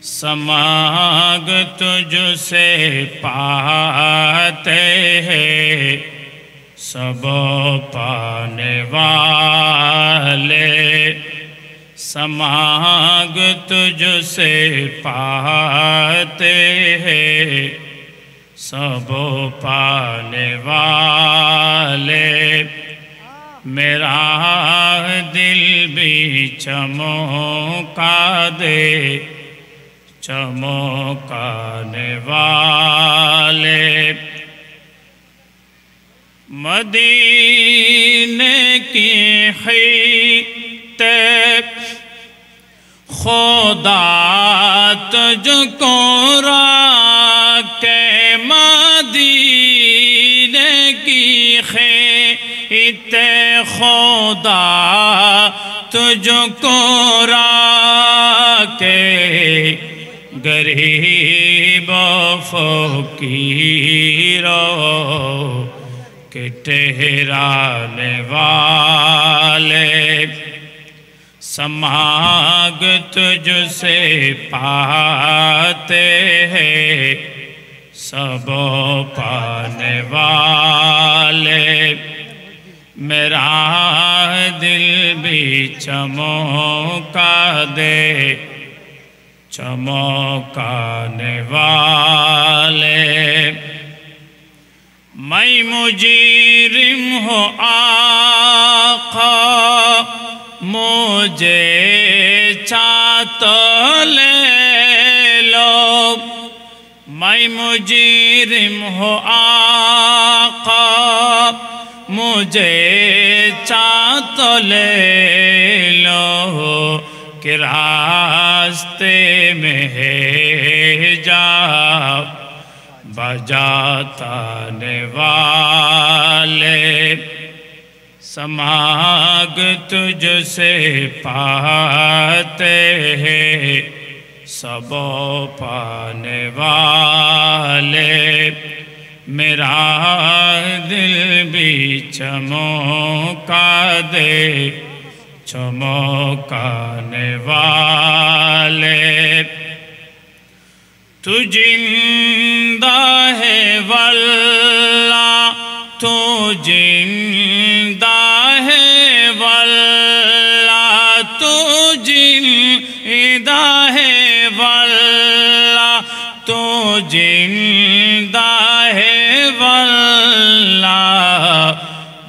समाग तुझसे पाते हैं सब पाने वाले। समाग तुझसे पाते हैं सब पाने वाले। मेरा दिल भी चमका दे चमकाने वाले। मदीने की खीते खुदा तुझको राके। मदीने की खीते खुदा तुझको राके। गरीब फकीरों के ठहराने वाले। समाग तुझसे पाते हैं सब पाने वाले। मेरा दिल भी चमका दे चमकाने वाले। मैं मुजरिम हूँ आका मुझे चाहते ले लो। मैं मुजरिम हूँ आका मुझे चाहते ले लो। कि रास्ते में है जा बजाताने वाले। समाग तुझसे पाते हैं सब पाने वाले। मेरा दिल भी चमका दे चमकाने वाले। तू जिंदा है वल्ला तू जिंदा है वल्ला तू जिंदा है वल्ला तू जिंदा है वल्ला।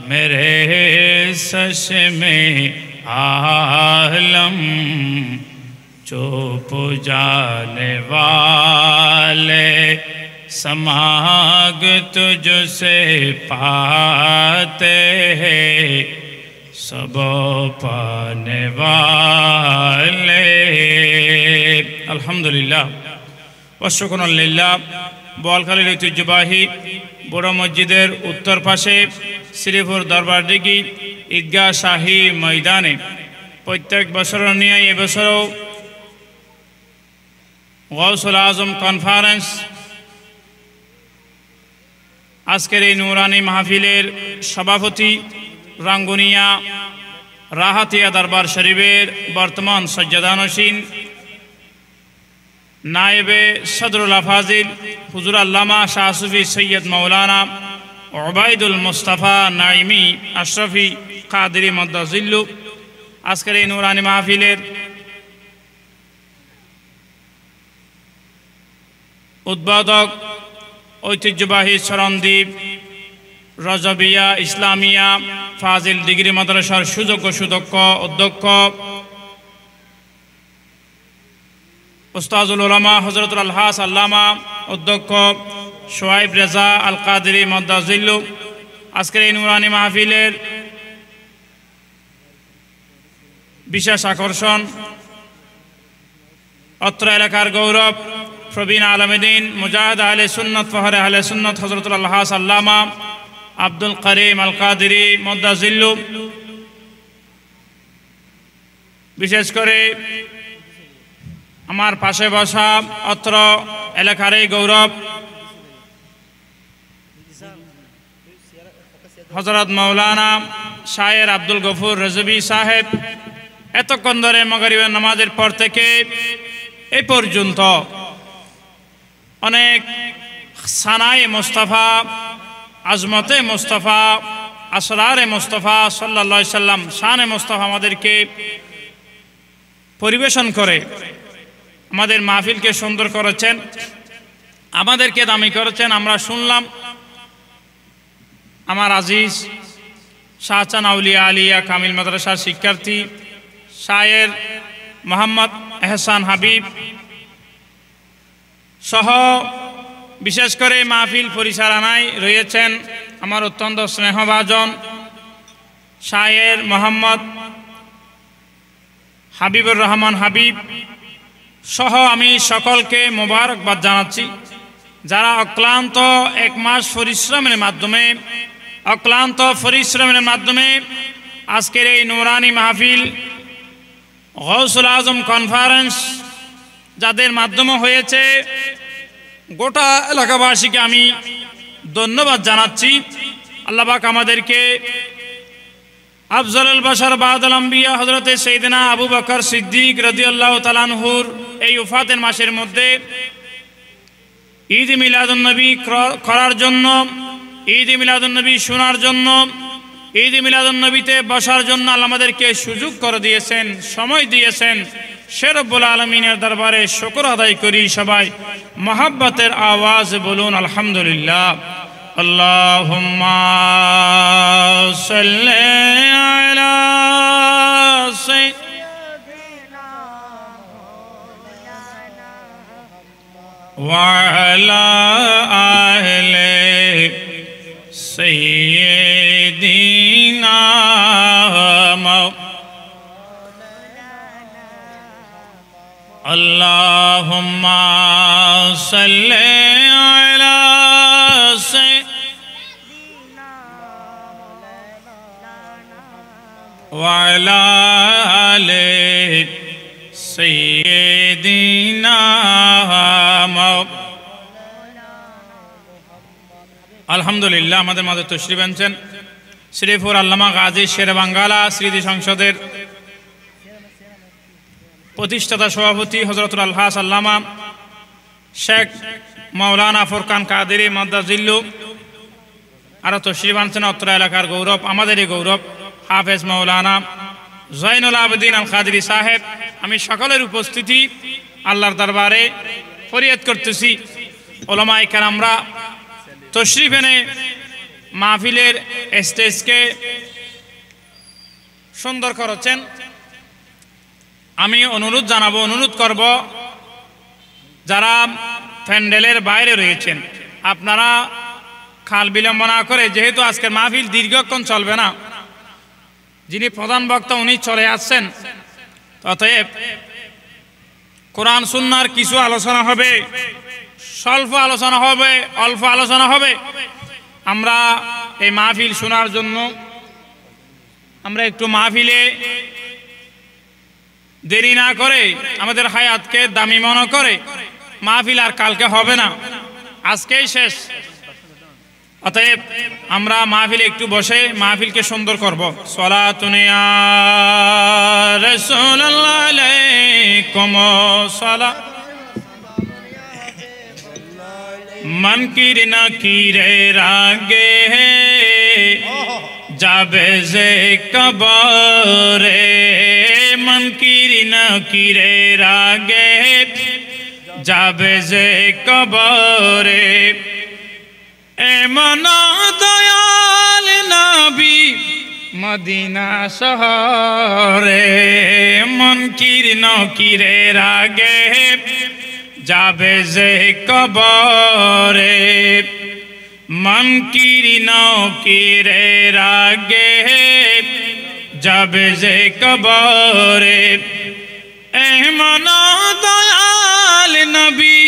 मेरे सच में आलम चुप जाने वाले। समाग तुझसे पाते हैं सब पाने वाले। अल्हम्दुलिल्लाह व शुक्रुन लिल्लाह। বোয়ালখালীর ঐতিহ্যবাহী বড় মসজিদের উত্তর পাশে শ্রীপুর দরবারদিঘি ঈদগাহ শাহী ময়দানে প্রত্যেক বছরের নিয়ে এবছরও গৌসুল আজম কনফারেন্স আজকের এই নুরানি মাহফিলের সভাপতি রাঙ্গুনিয়া রাহাতিয়া দরবার শরীফের বর্তমান সজ্জাদানশীন नायबे सदरुल अफाजिल हुजूर अल्लामा शाह सूफी सैयद मौलाना उबैदुल मुस्तफ़ा नाइमी अशरफी कादरी मद्दाजिल्लु आजकेर এই নুরানি মাহফিলের উদ্বোধক ঐতিহ্যবাহী চরণদ্বীপ রজবিয়া ইসলামিয়া ফাজিল ডিগ্রি মাদ্রাসার সুযোগ্য সুদক্ষ অধ্যক্ষ উস্তাজুল উলামা হযরতুল আলহাস আল্লামা অধ্যক্ষ শোয়াইব রেজা আল কাদেরী মদ্দাজিল্লু আজকের এই নুরানি মাহফিলের বিশেষ আকর্ষণ অত্র এলাকার গৌরব প্রবীণ আলমদিন মুজাহিদ আহলে সুন্নাত ফখরে আহলে সুন্নাত হযরতুল আলহাস আল্লামা আব্দুল করিম আল কাদেরী মদ্দাজিল্লু। বিশেষ করে আমার পাশে বসা অত্র এলাকার এই গৌরব হযরত মৌলানা শায়ের আব্দুল গফুর রেজভী সাহেব এতক্ষণ ধরে মাগরিবের নামাজের পর থেকে এই পর্যন্ত অনেক সানায়ে মুস্তাফা, আজমতে মুস্তাফা, আসরারে মুস্তাফা সাল্লাল্লাহু আলাইহি সাল্লাম, শানে মুস্তাফা আমাদেরকে পরিবেশন করে আমাদের মাহফিলকে সুন্দর করেছেন, আমাদেরকে দামি করেছেন। আমরা শুনলাম আমার আজিজ শাহজাহান আউলিয়া আলিয়া কামিল মাদ্রাসার শিক্ষার্থী শায়ের মোহাম্মদ এহসান হাবিব সহ বিশেষ করে মাহফিল পরিচালনায় রয়েছেন আমার অত্যন্ত স্নেহভাজন শায়ের মোহাম্মদ হাবিবুর রহমান হাবিব সহ আমি সকলকে মোবারকবাদ জানাচ্ছি, যারা অক্লান্ত এক মাস পরিশ্রমের মাধ্যমে আজকের এই নুরানি মাহফিল গৌসুল আজম কনফারেন্স যাদের মাধ্যমে হয়েছে, গোটা এলাকাবাসীকে আমি ধন্যবাদ জানাচ্ছি। আল্লাহ পাক আমাদেরকে আফজলুল বাশার বাদল আম্বিয়া হযরতে সাইয়েদনা আবু বকর সিদ্দিক রাদিয়াল্লাহু তাআলা আনহুর এই ওফাতের মাসের মধ্যে ঈদ মিলাদুন নবী করার জন্য, ঈদ মিলাদুন নবী শোনার জন্য, ঈদ মিলাদুন নবীতে বসার জন্য আল্লাহ আমাদেরকে সুযোগ করে দিয়েছেন, সময় দিয়েছেন। সে রব্বুল আলামিনের দরবারে শুকর আদায় করি। সবাই মহব্বতের আওয়াজ বলুন আলহামদুলিল্লাহ। আল্লাহুম্মা সাল্লি আলা সাইয়্যিদিনা ওয়া আলা আহলি সাইয়্যিদিনা আল্লাহুম্মা সাল্লি আলা সাইয়্যিদিনা ওয়া আলা আলি সাইয়্যিদিনা। আলহামদুলিল্লাহ, আমাদের মাঝে তশরিফ আনছেন শ্রীপুর আল্লামা গাজী শেরে বাঙ্গালা স্মৃতি সংসদের প্রতিষ্ঠাতা সভাপতি হযরতুল আলহাজ আল্লামা শেখ মাওলানা ফুরকান কাদেরী মাদ্দাজিল্লু। আরও তশরিফ আনছেন অত্র এলাকার গৌরব, আমাদেরই গৌরব, হাফেজ মাওলানা জয়নুল আবেদিন আল কাদেরী সাহেব। আমি সকলের উপস্থিতি আল্লাহর দরবারে ফরিয়াদ করতেছি, ওলামায়ে কেরামরা তশরিফ এনে মাহফিলের স্টেজকে সুন্দর করেছেন। আমি অনুরোধ করব যারা প্যান্ডেলের বাইরে রয়েছেন, আপনারা খাল বিলম্ব না করে, যেহেতু আজকের মাহফিল দীর্ঘক্ষণ চলবে না, যিনি প্রধান বক্তা উনি চলে আসছেন, অতএব কোরআন সুন্নাহর কিছু আলোচনা হবে, স্বল্প আলোচনা হবে, অল্প আলোচনা হবে। আমরা এই মাহফিল শোনার জন্য আমরা একটু মাহফিলে দেরি না করে আমাদের হায়াতকে দামি মনে করে মাহফিল আর কালকে হবে না, আজকেই শেষ। অতএব আমরা মাহফিলে একটু বসে মাহফিলকে সুন্দর করব। সালাতুন ইয়া রাসূলুল্লাহ আলাইকুম সালাম मन कीर न कीरे रागे जाबे जे कबरे, मन कीर न कीरे रागे जाबे जे कबरे। एमन दयाल नबी मदीना शहरे, मन कीर न कीरे रागे जाबे जे कबरे, मन कीरी नौकीरे रागे जाबे जे कबरे। एमन दयाल नबी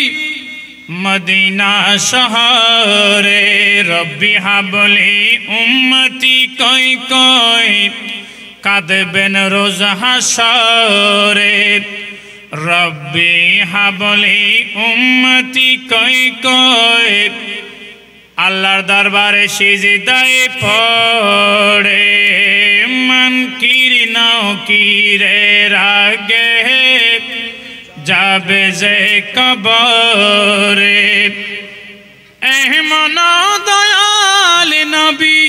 मदीना शहरे, रब्बी हाबली उम्मती कोई कोई कादबेन रोज हाशरे, रब्बी हाबली उम्मती कोई कोई আল্লাহর দরবারে সিজদায় পড়ে, मन कीरी नौकीरे रागे যাবে যে কবরে এমন দয়াল নবী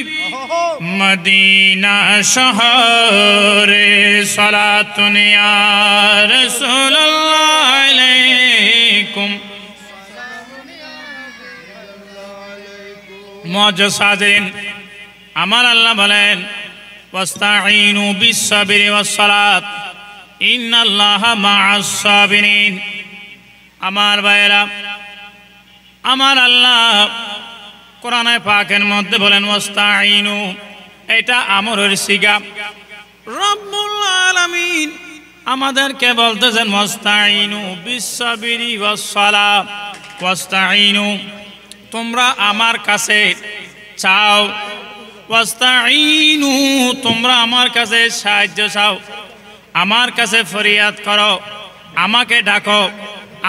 মদিনা শহরে সালাতুন ইয়া রাসূলুল্লাহ আলাইকুম। মুআজ্জাজ হাজিরিন, আমার আল্লাহ বলেন ওয়াস্তাঈনু বিস-সাবরি ওয়াস-সালাত ইন্নাল্লাহা মা'আস সাবিরিন। আমার ভাইরা, আমার আল্লাহ কোরআনে পাকের মধ্যে বলেন ওয়াস্তাঈনু, এটা আমরের সিগা। রব্বুল আলামিন আমাদেরকে বলতেছেন ওয়াস্তাঈনু বিস-সাবরি ওয়াস-সালাত, ওয়াস্তাঈনু তোমরা আমার কাছে চাও, ওয়াস্তাঈনু তোমরা আমার কাছে সাহায্য চাও, আমার কাছে ফরিয়াদ করো, আমাকে ডাকো,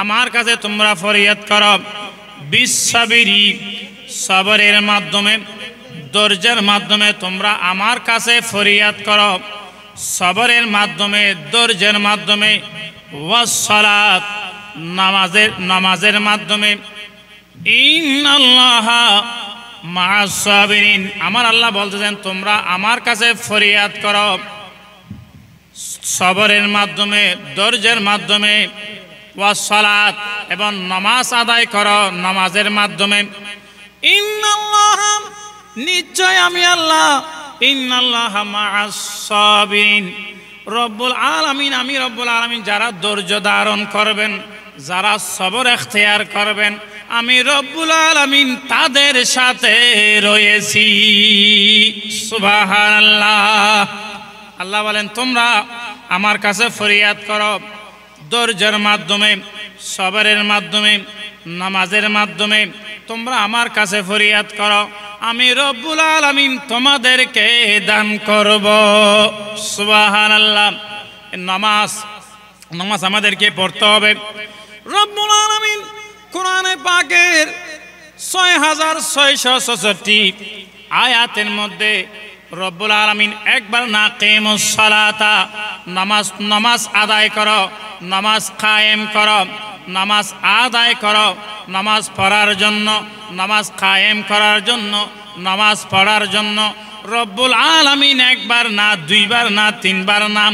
আমার কাছে তোমরা ফরিয়াদ করো। বিস-সাবরি সবরের মাধ্যমে, ধৈর্যের মাধ্যমে তোমরা আমার কাছে ফরিয়াদ করো, সবরের মাধ্যমে, ধৈর্যের মাধ্যমে। ওয়াস-সালাত নামাজের মাধ্যমে। ইন্নাল্লাহা মা'আস সাবিরিন, আমার আল্লাহ বলতেছেন তোমরা আমার কাছে ফরিয়াদ করো সবরের মাধ্যমে, ধৈর্যের মাধ্যমে। ওয়াস-সালাত এবং নামাজ আদায় করো নামাজের মাধ্যমে। ইন্নাল্লাহা নিশ্চয় আমি আল্লাহ, ইন্নাল্লাহা মা'আস সাবিরিন, রব্বুল আলামিন আমি রব্বুল আলামিন যারা ধৈর্য ধারণ করবেন, যারা সবর এখতিয়ার করবেন, আমি রব্বুল আলামিন তাদের সাথে রয়েছি। সুবহানাল্লাহ। আল্লাহ বলেন তোমরা আমার কাছে ফরিয়াদ করো ধৈর্যের মাধ্যমে, সবরের মাধ্যমে, নামাজের মাধ্যমে তোমরা আমার কাছে ফরিয়াদ করো, আমি রব্বুল আলামিন তোমাদেরকে দান করব। সুবহানাল্লাহ। নামাজ আমাদেরকে পড়তে হবে। রব্বুল আলামিন কোরআনে পাকের 6666 আয়াতের মধ্যে রব্বুল আলামিন একবার না কিমুস সালাতা, নামাজ আদায় করো, নামাজ কায়েম করো, নামাজ আদায় করো, নামাজ পড়ার জন্য, নামাজ কায়েম করার জন্য, নামাজ পড়ার জন্য রব্বুল আলামিন একবার না, দুইবার না, তিনবার না,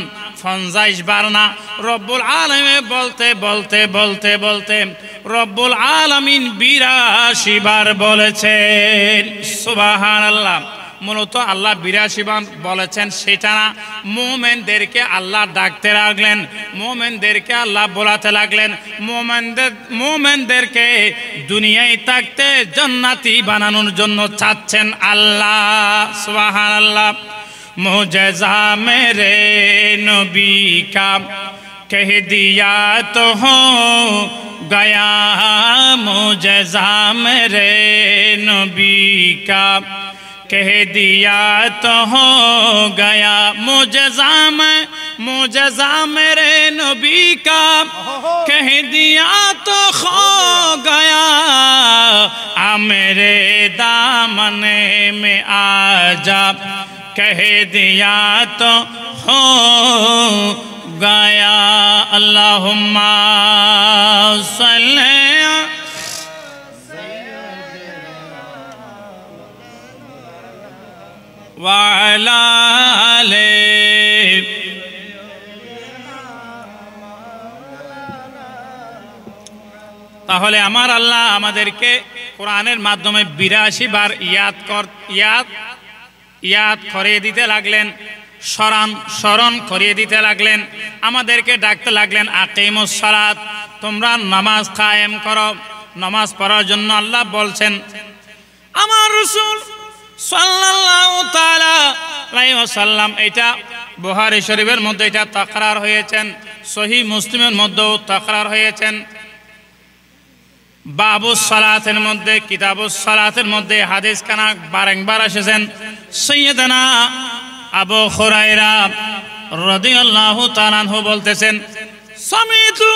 50 বার না, রব্বুল আলামিন বলতে বলতে বলতে বলতে রব্বুল আলামিন 82 বার বলেছেন। সুবহানাল্লাহ। মূলত আল্লাহ 82 বার বলেছেন সেটা না, মুমিনদেরকে আল্লাহ ডাকতে লাগলেন, মুমিনদেরকে আল্লাহ বলাতে লাগলেন, মুমিনদেরকে দুনিয়ায় থাকতে জান্নাতি বানানোর জন্য চাচ্ছেন আল্লাহ। সুবহানাল্লাহ। मुझे मेरे नबी का कह दिया तो हो गया, मुझे मेरे नबी का कह दिया तो हो गया, मुझे मेरे नबी का कह दिया तो हो गया, आ मेरे दामने में आ जा, कह दिया तो हो गया। अल्लाहुम्मा सल्ली वाला ले। তাহলে আমার আল্লাহ আমাদেরকে কোরআনের মাধ্যমে 82 বার ইয়াদ করিয়ে দিতে লাগলেন, স্মরণ করিয়ে দিতে লাগলেন, আমাদেরকে ডাকতে লাগলেন আকিমুস সালাত, তোমরা নামাজ কায়েম করো। নামাজ পড়ার জন্য আল্লাহ বলছেন। আমার রাসূল সাল্লাল্লাহু তাআলা আলাইহি ওয়াসাল্লাম, এটা বুখারী শরীফের মধ্যে এটা তাকরার হয়েছেন, সহিহ মুসলিমের মধ্যেও তাকরার হয়েছেন। বাবুস সালাতের মধ্যে, কিতাবুস সালাতের মধ্যে হাদিস খানা বারংবার এসেছেন। সাইয়্যিদানা আবু হুরায়রা রাদিয়াল্লাহু তাআলা আনহু বলতেছেন, সামিতু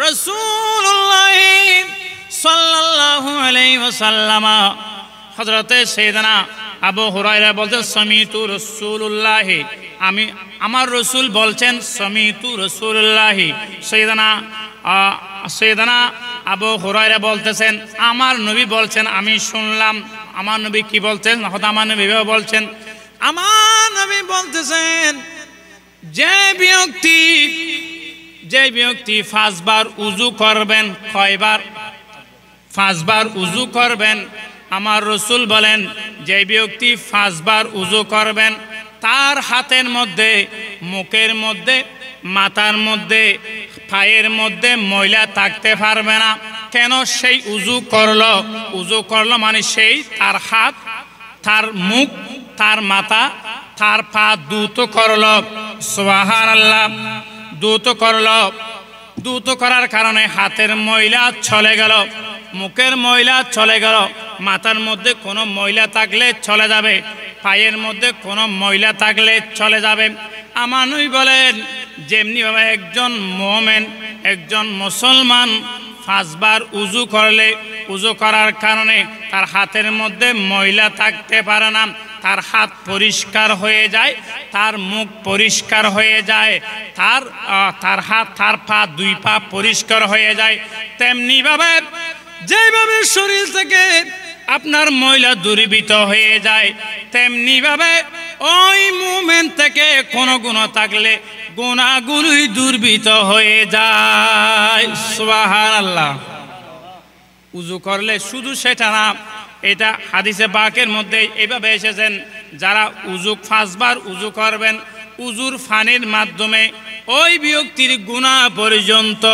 রাসূলুল্লাহ সাল্লাল্লাহু আলাইহি ওয়াসাল্লাম, হযরতে সাইয়্যিদানা আবু হুরায়রা বলতেন, সামিতু রাসূলুল্লাহ, আমার রাসূল বলছেন, সামিতু রাসূলুল্লাহ। সাইয়্যিদানা সৈয়দনা আবু হুরায়রা বলতেছেন আমার নবী বলছেন আমি শুনলাম। আমার নবী কি বলছেন? হয়তো আমার নবী বলছেন, আমার নবী বলতেছেন যে ব্যক্তি 5 বার উযু করবেন, কয়বার? 5 বার উযু করবেন। আমার রাসূল বলেন যে ব্যক্তি 5 বার উযু করবেন তার হাতের মধ্যে, মুখের মধ্যে, মাথার মধ্যে, পায়ের মধ্যে ময়লা থাকতে পারবে না। কেন? সেই উযু করলো মানে সেই তার হাত, তার মুখ, তার মাথা, তার পা দ্রুত করলো। সুবহানাল্লাহ। দ্রুত করার কারণে হাতের ময়লা চলে গেল, মুখের ময়লা চলে গেল, মাথার মধ্যে কোনো ময়লা থাকলে চলে যাবে, পায়ের মধ্যে কোনো ময়লা থাকলে চলে যাবে। আমার নবী বলেন যেমনিভাবে একজন মুমিন, একজন মুসলমান 5 বার উযু করলে, উযু করার কারণে তার হাতের মধ্যে ময়লা থাকতে পারে না, তার হাত পরিষ্কার হয়ে যায়, তার মুখ পরিষ্কার হয়ে যায়, তার হাত, তার পা, 2 পা পরিষ্কার হয়ে যায়। তেমনিভাবে যেভাবে শরীর থেকে আপনার ময়লা দূরীভূত হয়ে যায়, তেমনিভাবে ওই মুমিন থেকে কোনো গুনাহ থাকলে গুনাহগুলোই দূরীভূত হয়ে যায়। সুবহানাল্লাহ। উযু করলে শুধু সেটা না, এটা হাদিসে পাকের মধ্যে এইভাবে এসেছেন যারা 5 বার উযু করবেন, উযুর পানির মাধ্যমে ওই ব্যক্তির গুনাহ পর্যন্ত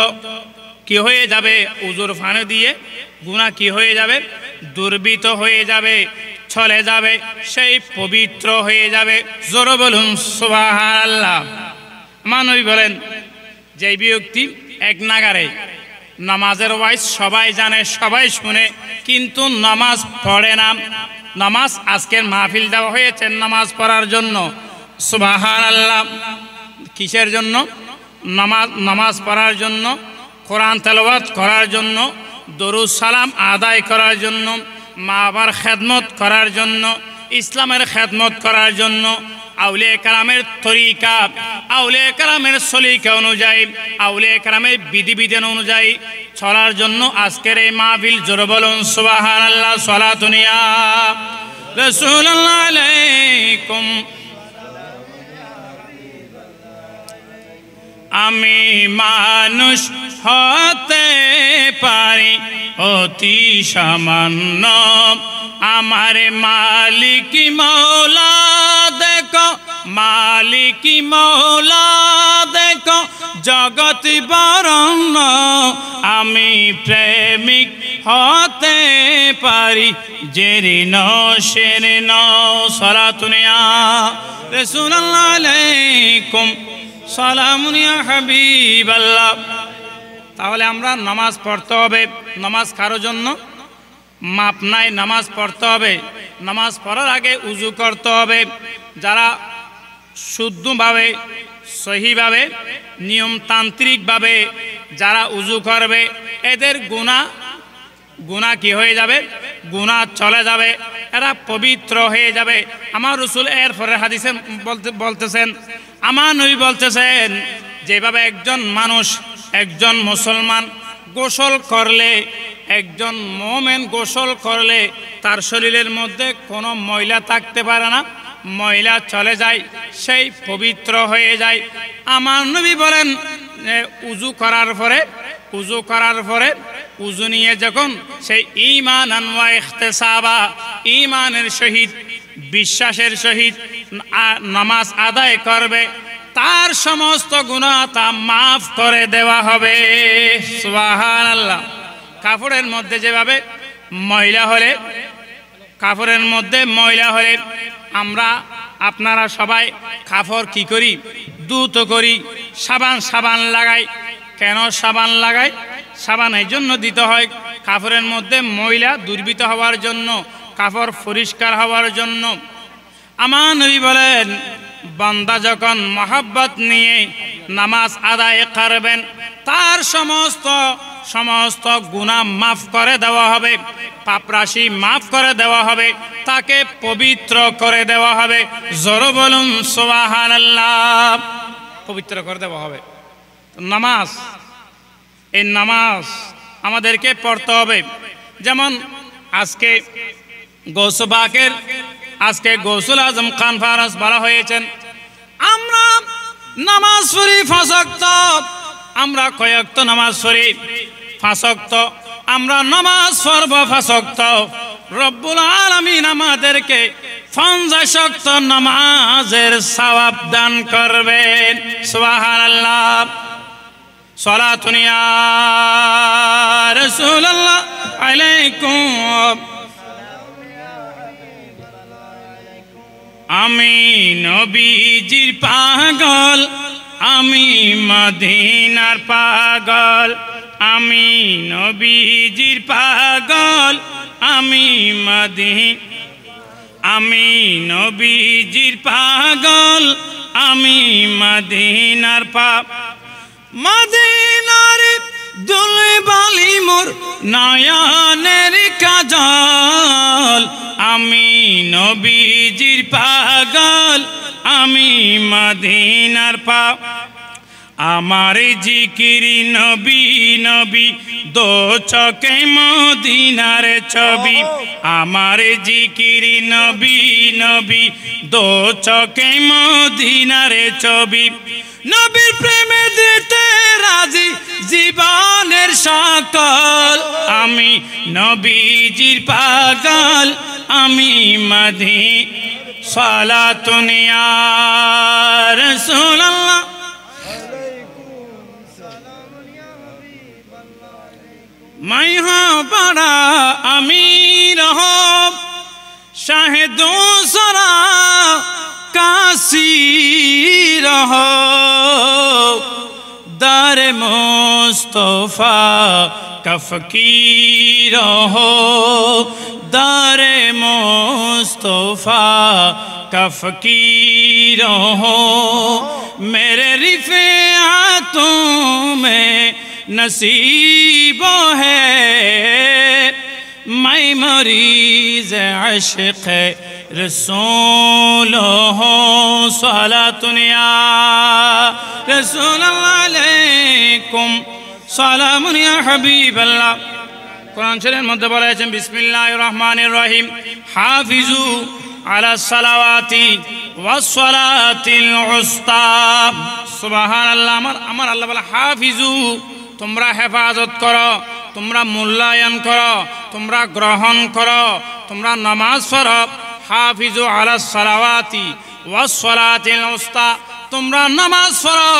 কি হয়ে যাবে? উযুর পানি দিয়ে গুনাহ কি হয়ে যাবে? দূরীভূত হয়ে যাবে, চলে যাবে, সেই পবিত্র হয়ে যাবে। জোরে বলুন সুবহানাল্লাহ। আমার নবী বলেন যে ব্যক্তি এক নাগারে নামাজের ওয়াইজ সবাই জানে, সবাই শুনে, কিন্তু নামাজ পড়ে না। নামাজ আজকের মাহফিল দেওয়া হয়েছে নামাজ পড়ার জন্য। সুবহানাল্লাহ। কিসের জন্য? নামাজ পড়ার জন্য, কোরআন তেলাওয়াত করার জন্য, দরুদ সালাম আদায় করার জন্য, মা বাবার খেদমত করার জন্য, ইসলামের খেদমত করার জন্য, আউলিয়া কেরামের তরিকা, আউলিয়া কেরামের সলিকা অনুযায়ী, আউলিয়া কেরামের বিধিবিধান অনুযায়ী চলার জন্য আজকের এই মাহফিল। জোরে বলুন সুবহানাল্লাহ। সালাতুন ইয়া রাসূলুল্লাহ আলাইকুম। আমি মানুষ হতে পারি অতি সামান্য, আমার মালিক মৌলা দেখো, মালিক মৌলা দেখো জগৎ বরণ্য, আমি প্রেমিক হতে পারি জেরিন শেরিন। সালাতুন ইয়া রাসূলুল্লাহ আলাইকুম, সালামুন ইয়া হাবিবাল্লাহ। তাহলে আমরা নামাজ পড়তে হবে। নামাজ কারোর জন্য মাপ নাই, নামাজ পড়তে হবে। নামাজ পড়ার আগে উযু করতে হবে। যারা শুদ্ধভাবে, সহিভাবে, নিয়মতান্ত্রিকভাবে যারা উযু করবে এদের গুনাহ কি হয়ে যাবে? গুনাহ চলে যাবে, এরা পবিত্র হয়ে যাবে। আমার রাসূল এরপরে হাদিসে বলতেছেন, আমার নবী বলতেছেন যেভাবে একজন মানুষ, একজন মুসলমান গোসল করলে, একজন মুমিন গোসল করলে তার শরীরের মধ্যে কোনো ময়লা থাকতে পারে না, ময়লা চলে যায়, সেই পবিত্র হয়ে যায়। আমার নবী বলেন উযু করার পরে উযু নিয়ে যখন সেই ঈমানান ওয়া ইখতিসাবা, ঈমানের সহিত, বিশ্বাসের সহিত নামাজ আদায় করবে, তার সমস্ত গুনাহ তা মাফ করে দেওয়া হবে। সুবহানাল্লাহ। কাপড়ের মধ্যে যেভাবে ময়লা হলে, কাপড়ের মধ্যে ময়লা হলে আমরা, আপনারা সবাই কাপড় কি করি? দ্রুত করি, সাবান লাগাই। কেন সাবান লাগাই? সাবান এই জন্য দিতে হয় কাপড়ের মধ্যে ময়লা দূরীভূত হওয়ার জন্য, কাপড় পরিষ্কার হওয়ার জন্য। আমার নবী বলেন বান্দা যখন মহব্বত নিয়ে নামাজ আদায় করবেন তার সমস্ত গুনাহ মাফ করে দেওয়া হবে, পাপরাশি মাফ করে দেওয়া হবে, তাকে পবিত্র করে দেওয়া হবে। জোরে বলুন সুবহানাল্লাহ। পবিত্র করে দেওয়া হবে। নামাজ এই নামাজ আমাদেরকে পড়তে হবে। যেমন আজকে গৌসবাকের আজকে গৌসুল আজম খান ফারাজ বলা হয়েছেন, আমরা নামাজ পড়ি 5 ওয়াক্ত, আমরা কয় ওয়াক্ত নামাজ পড়ি? 5 ওয়াক্ত। আমরা নামাজ পড়ব 5 ওয়াক্ত। রব্বুল আলামিন আমাদেরকে 50 ওয়াক্ত নামাজের সওয়াব দান করবেন। সুবহানাল্লাহ। সালাতুন ইয়া রাসূলুল্লাহ আলাইকুম। আমি নবীজির পাগল, আমি মদিনার পাগল, আমি নবীজির পাগল, আমি নবীজির পাগল, আমি মদিনার মদিনার দুলে বালি মোর নয়নের কাজল, আমি নবীজির পাগল, আমি মদিনার আমার জিকির নবী নবী, দো চকে মদিনার ছবি। আমার জিকির নবী নবী, দো চকে মদিনার ছবি। নবীর প্রেমে দিতে রাজি জীবনের সকল, আমি নবীজির পাগল, আমি সালাতুন ইয়া রাসূলুল্লাহ। मैं हाँ बड़ा अमीर हो, शाहिदो सरा कासीर हो, दर मुस्तफा का फकीर हो, दर मुस्तफा का फकीर हो। मेरे रिफ़ातों में नसीब है, मैं मरीज़ अश्क़ रसूल हूँ। सलातुन या रसूलल्लाह अलैकुम, सलामुन या हबीबल्लाह। कुरान शरीफের মধ্যে বলা হয়েছে বিসমিল্লাহির রহমানির রহিম, হাফিজু আলা সালাওয়াতি ওয়াস সালাতিল উস্তা। সুবহানাল্লাহ। আমার আল্লাহ বলে হাফিজু, তোমরা হেফাজত করো, তোমরা মূল্যায়ন করো, তোমরা গ্রহণ করো, তোমরা নামাজ পড়ো। হাফিজু আলা সালাওয়াতি ওয়াস সালাতিল উস্তা, তোমরা নামাজ পড়ো,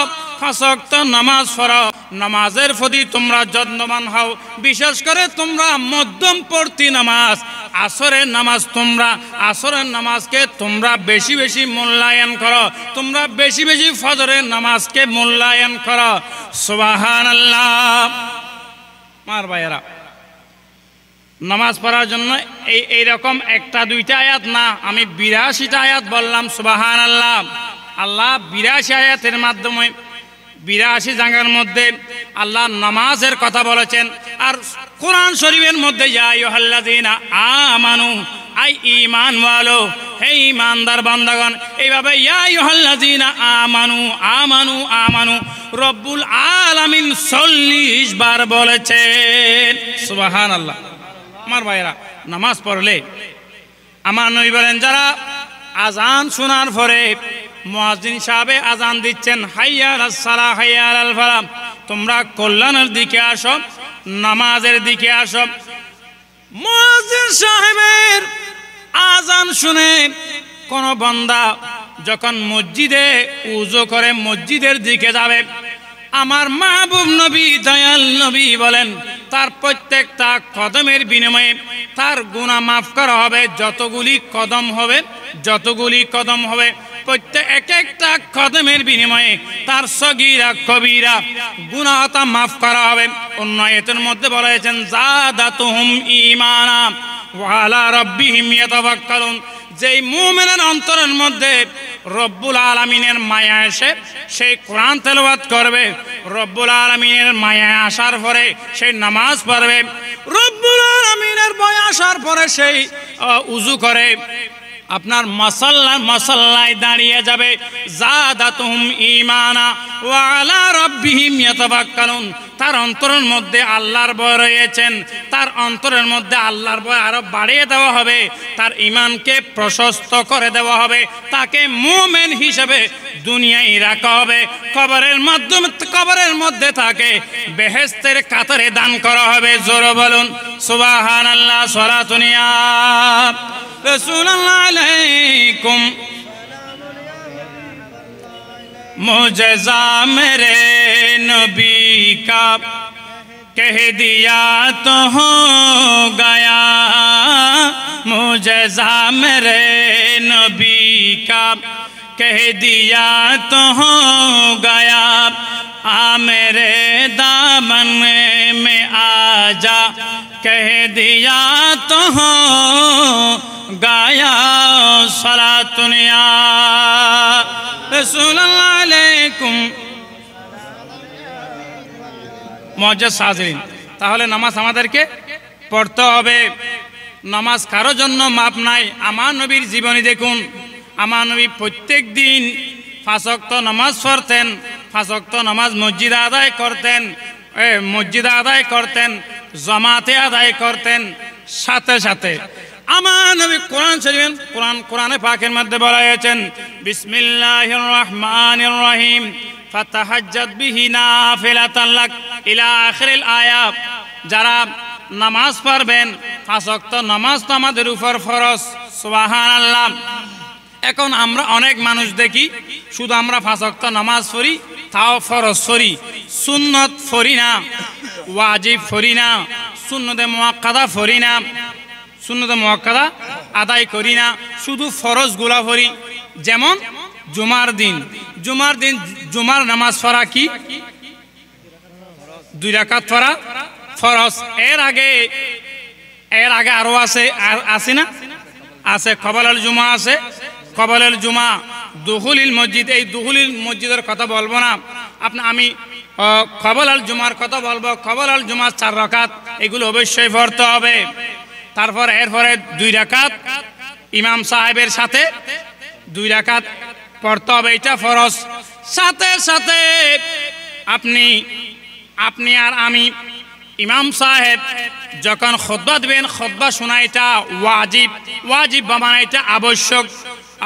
5 ওয়াক্ত নামাজ পড়ো। নামাজের প্রতি তোমরা যত্নবান হও, বিশেষ করে তোমরা মধ্যমপন্থী নামাজ আসরের নামাজ, তোমরা আসরের নামাজকে তোমরা বেশি বেশি মূল্যায়ন করো, তোমরা বেশি বেশি ফজরের নামাজকে মূল্যায়ন করো। সুবহানাল্লাহ। মার ভাইয়েরা, নামাজ পড়ার জন্য এইরকম 1-2টা আয়াত না, আমি 82টা আয়াত বললাম। সুবহানাল্লাহ। আল্লাহ 82 আয়াতের মাধ্যমে 82 জায়গার মধ্যে আল্লাহ নামাজের কথা বলেছেন। আর কোরআন শরীফের মধ্যে ইয়া আইয়ুহাল্লাযীনা আমানু, আই ঈমান ওয়ালো, হে ঈমানদার বান্দাগণ, এইভাবে ইয়া আইয়ুহাল্লাযীনা আমানু আমানু আমানু রব্বুল আলামিন 40 বার বলেছেন। সুবহানাল্লাহ। আমার ভাইরা, নামাজ পড়লে আমার নবী বলেন, যারা আজান শোনার পরে মুয়াজ্জিন সাহেব আজান দিচ্ছেন, হাইয়া আলাস সালাহ হাইয়া আলাল ফালাহ, তোমরা কল্যাণের দিকে আসো, নামাজের দিকে আসো। মুয়াজ্জিন সাহেবের আজান শুনে কোন বান্দা যখন মসজিদে উযু করে মসজিদের দিকে যাবে, আমার মাহবুব নবী দয়াল নবী বলেন, তার প্রত্যেকটা কদমের বিনিময়ে তার গুনাহ মাফ করা হবে। যতগুলি কদম হবে প্রত্যেক একটা কদমের বিনিময়ে তার সগীরা কবিরা গুনাহটা মাফ করা হবে। অন্য আয়াতের মধ্যে বলা হয়েছে, যাদাতুহুম ঈমানা ওয়া আলা রাব্বিহিম ইয়াতাওয়াক্কালুন। যেই মুমিনের অন্তরের মধ্যে রব্বুল আলামিনের মায়া এসে সেই কোরআন তেলাওয়াত করবে, রব্বুল আলামিনের মায়া আসার পরে সেই নামাজ পড়বে, রব্বুল আলামিনের ভয় আসার পরে সেই উযু করে, আপনার মসল্লায় দাঁড়িয়ে যাবে, জাদাতুহুম ঈমানা ওয়া আলা রাব্বিহিম ইয়াতাওয়াক্কালুন। তার অন্তরের মধ্যে আল্লাহর ভয় রয়েছেন, তার অন্তরের মধ্যে আল্লাহর ভয় আরো বাড়িয়ে দেওয়া হবে, তার ঈমানকে প্রশস্ত করে দেওয়া হবে, তাকে মুমিন হিসেবে দুনিয়ায় রাখা হবে, কবরের মধ্যে তাকে বেহেশতের কাতারে দান করা হবে। জোরে বলুন সুবহানাল্লাহ। সালাতুন ইয়া রাসূলুল্লাহ আলাইকুম मुझे मेरे नबी का कह दिया तो हो गया, मुझे मेरे नबी का कह दिया तो हो गया, आ मेरे दामन में आजा कह दिया तो हो गया। सलातुन या রাসূলুল্লাহ আলাইকুম। মুআজ্জাজ হাজিরিন, তাহলে নামাজ আমাদেরকে পড়তে হবে। নামাজ কারো জন্য মাপ নাই। আমার নবীর জীবনী দেখুন, আমার নবী প্রত্যেক দিন 5 ওয়াক্ত নামাজ পড়তেন, 5 ওয়াক্ত নামাজ মসজিদে আদায় করতেন, জামাতে আদায় করতেন। সাথে সাথে আমার নবী কোরআন শরীফ, কোরআনে পাকের মধ্যে বলা হয়েছেন বিসমিল্লাহির রহমানির রহিম ফাতাহাজ্জাত বিহি নাফিলাতান লাক ইলা আখিরিল আয়াত। যারা নামাজ পড়বেন, 5 ওয়াক্ত নামাজ তো আমাদের উপর ফরজ। সুবহানাল্লাহ। এখন আমরা অনেক মানুষ দেখি শুধু আমরা 5 ওয়াক্ত নামাজ পড়ি, তাও ফরজ পড়ি, সুন্নত পড়ি না, ওয়াজিব পড়ি না, সুন্নতে মুআক্কাদা পড়ি না, সুন্নতে মুআক্কাদা আদায় করি না, শুধু ফরজগুলা পড়ি। যেমন জুমার দিন জুমার নামাজ পড়া কি 2 রাকাত পড়া ফরজ। এর আগে আরো আছে না? আছে কবলাল জুমা, আছে কবলাল জুমা, দুহুলিল মসজিদ। এই দুহুলিল মসজিদের কথা বলবো না, আমি কবলাল জুমার কথা বলবো। কবলাল জুমা 4 রাকাত, এগুলো অবশ্যই পড়তে হবে। তারপর এরপরে 2 রাকাত ইমাম সাহেবের সাথে 2 রাকাত পড়তে হবে, এটা ফরজ। সাথে সাথে আপনি আর আমি, ইমাম সাহেব যখন খুতবা দিবেন, খুতবা শোনা এটা ওয়াজিব বানানো, এটা আবশ্যক।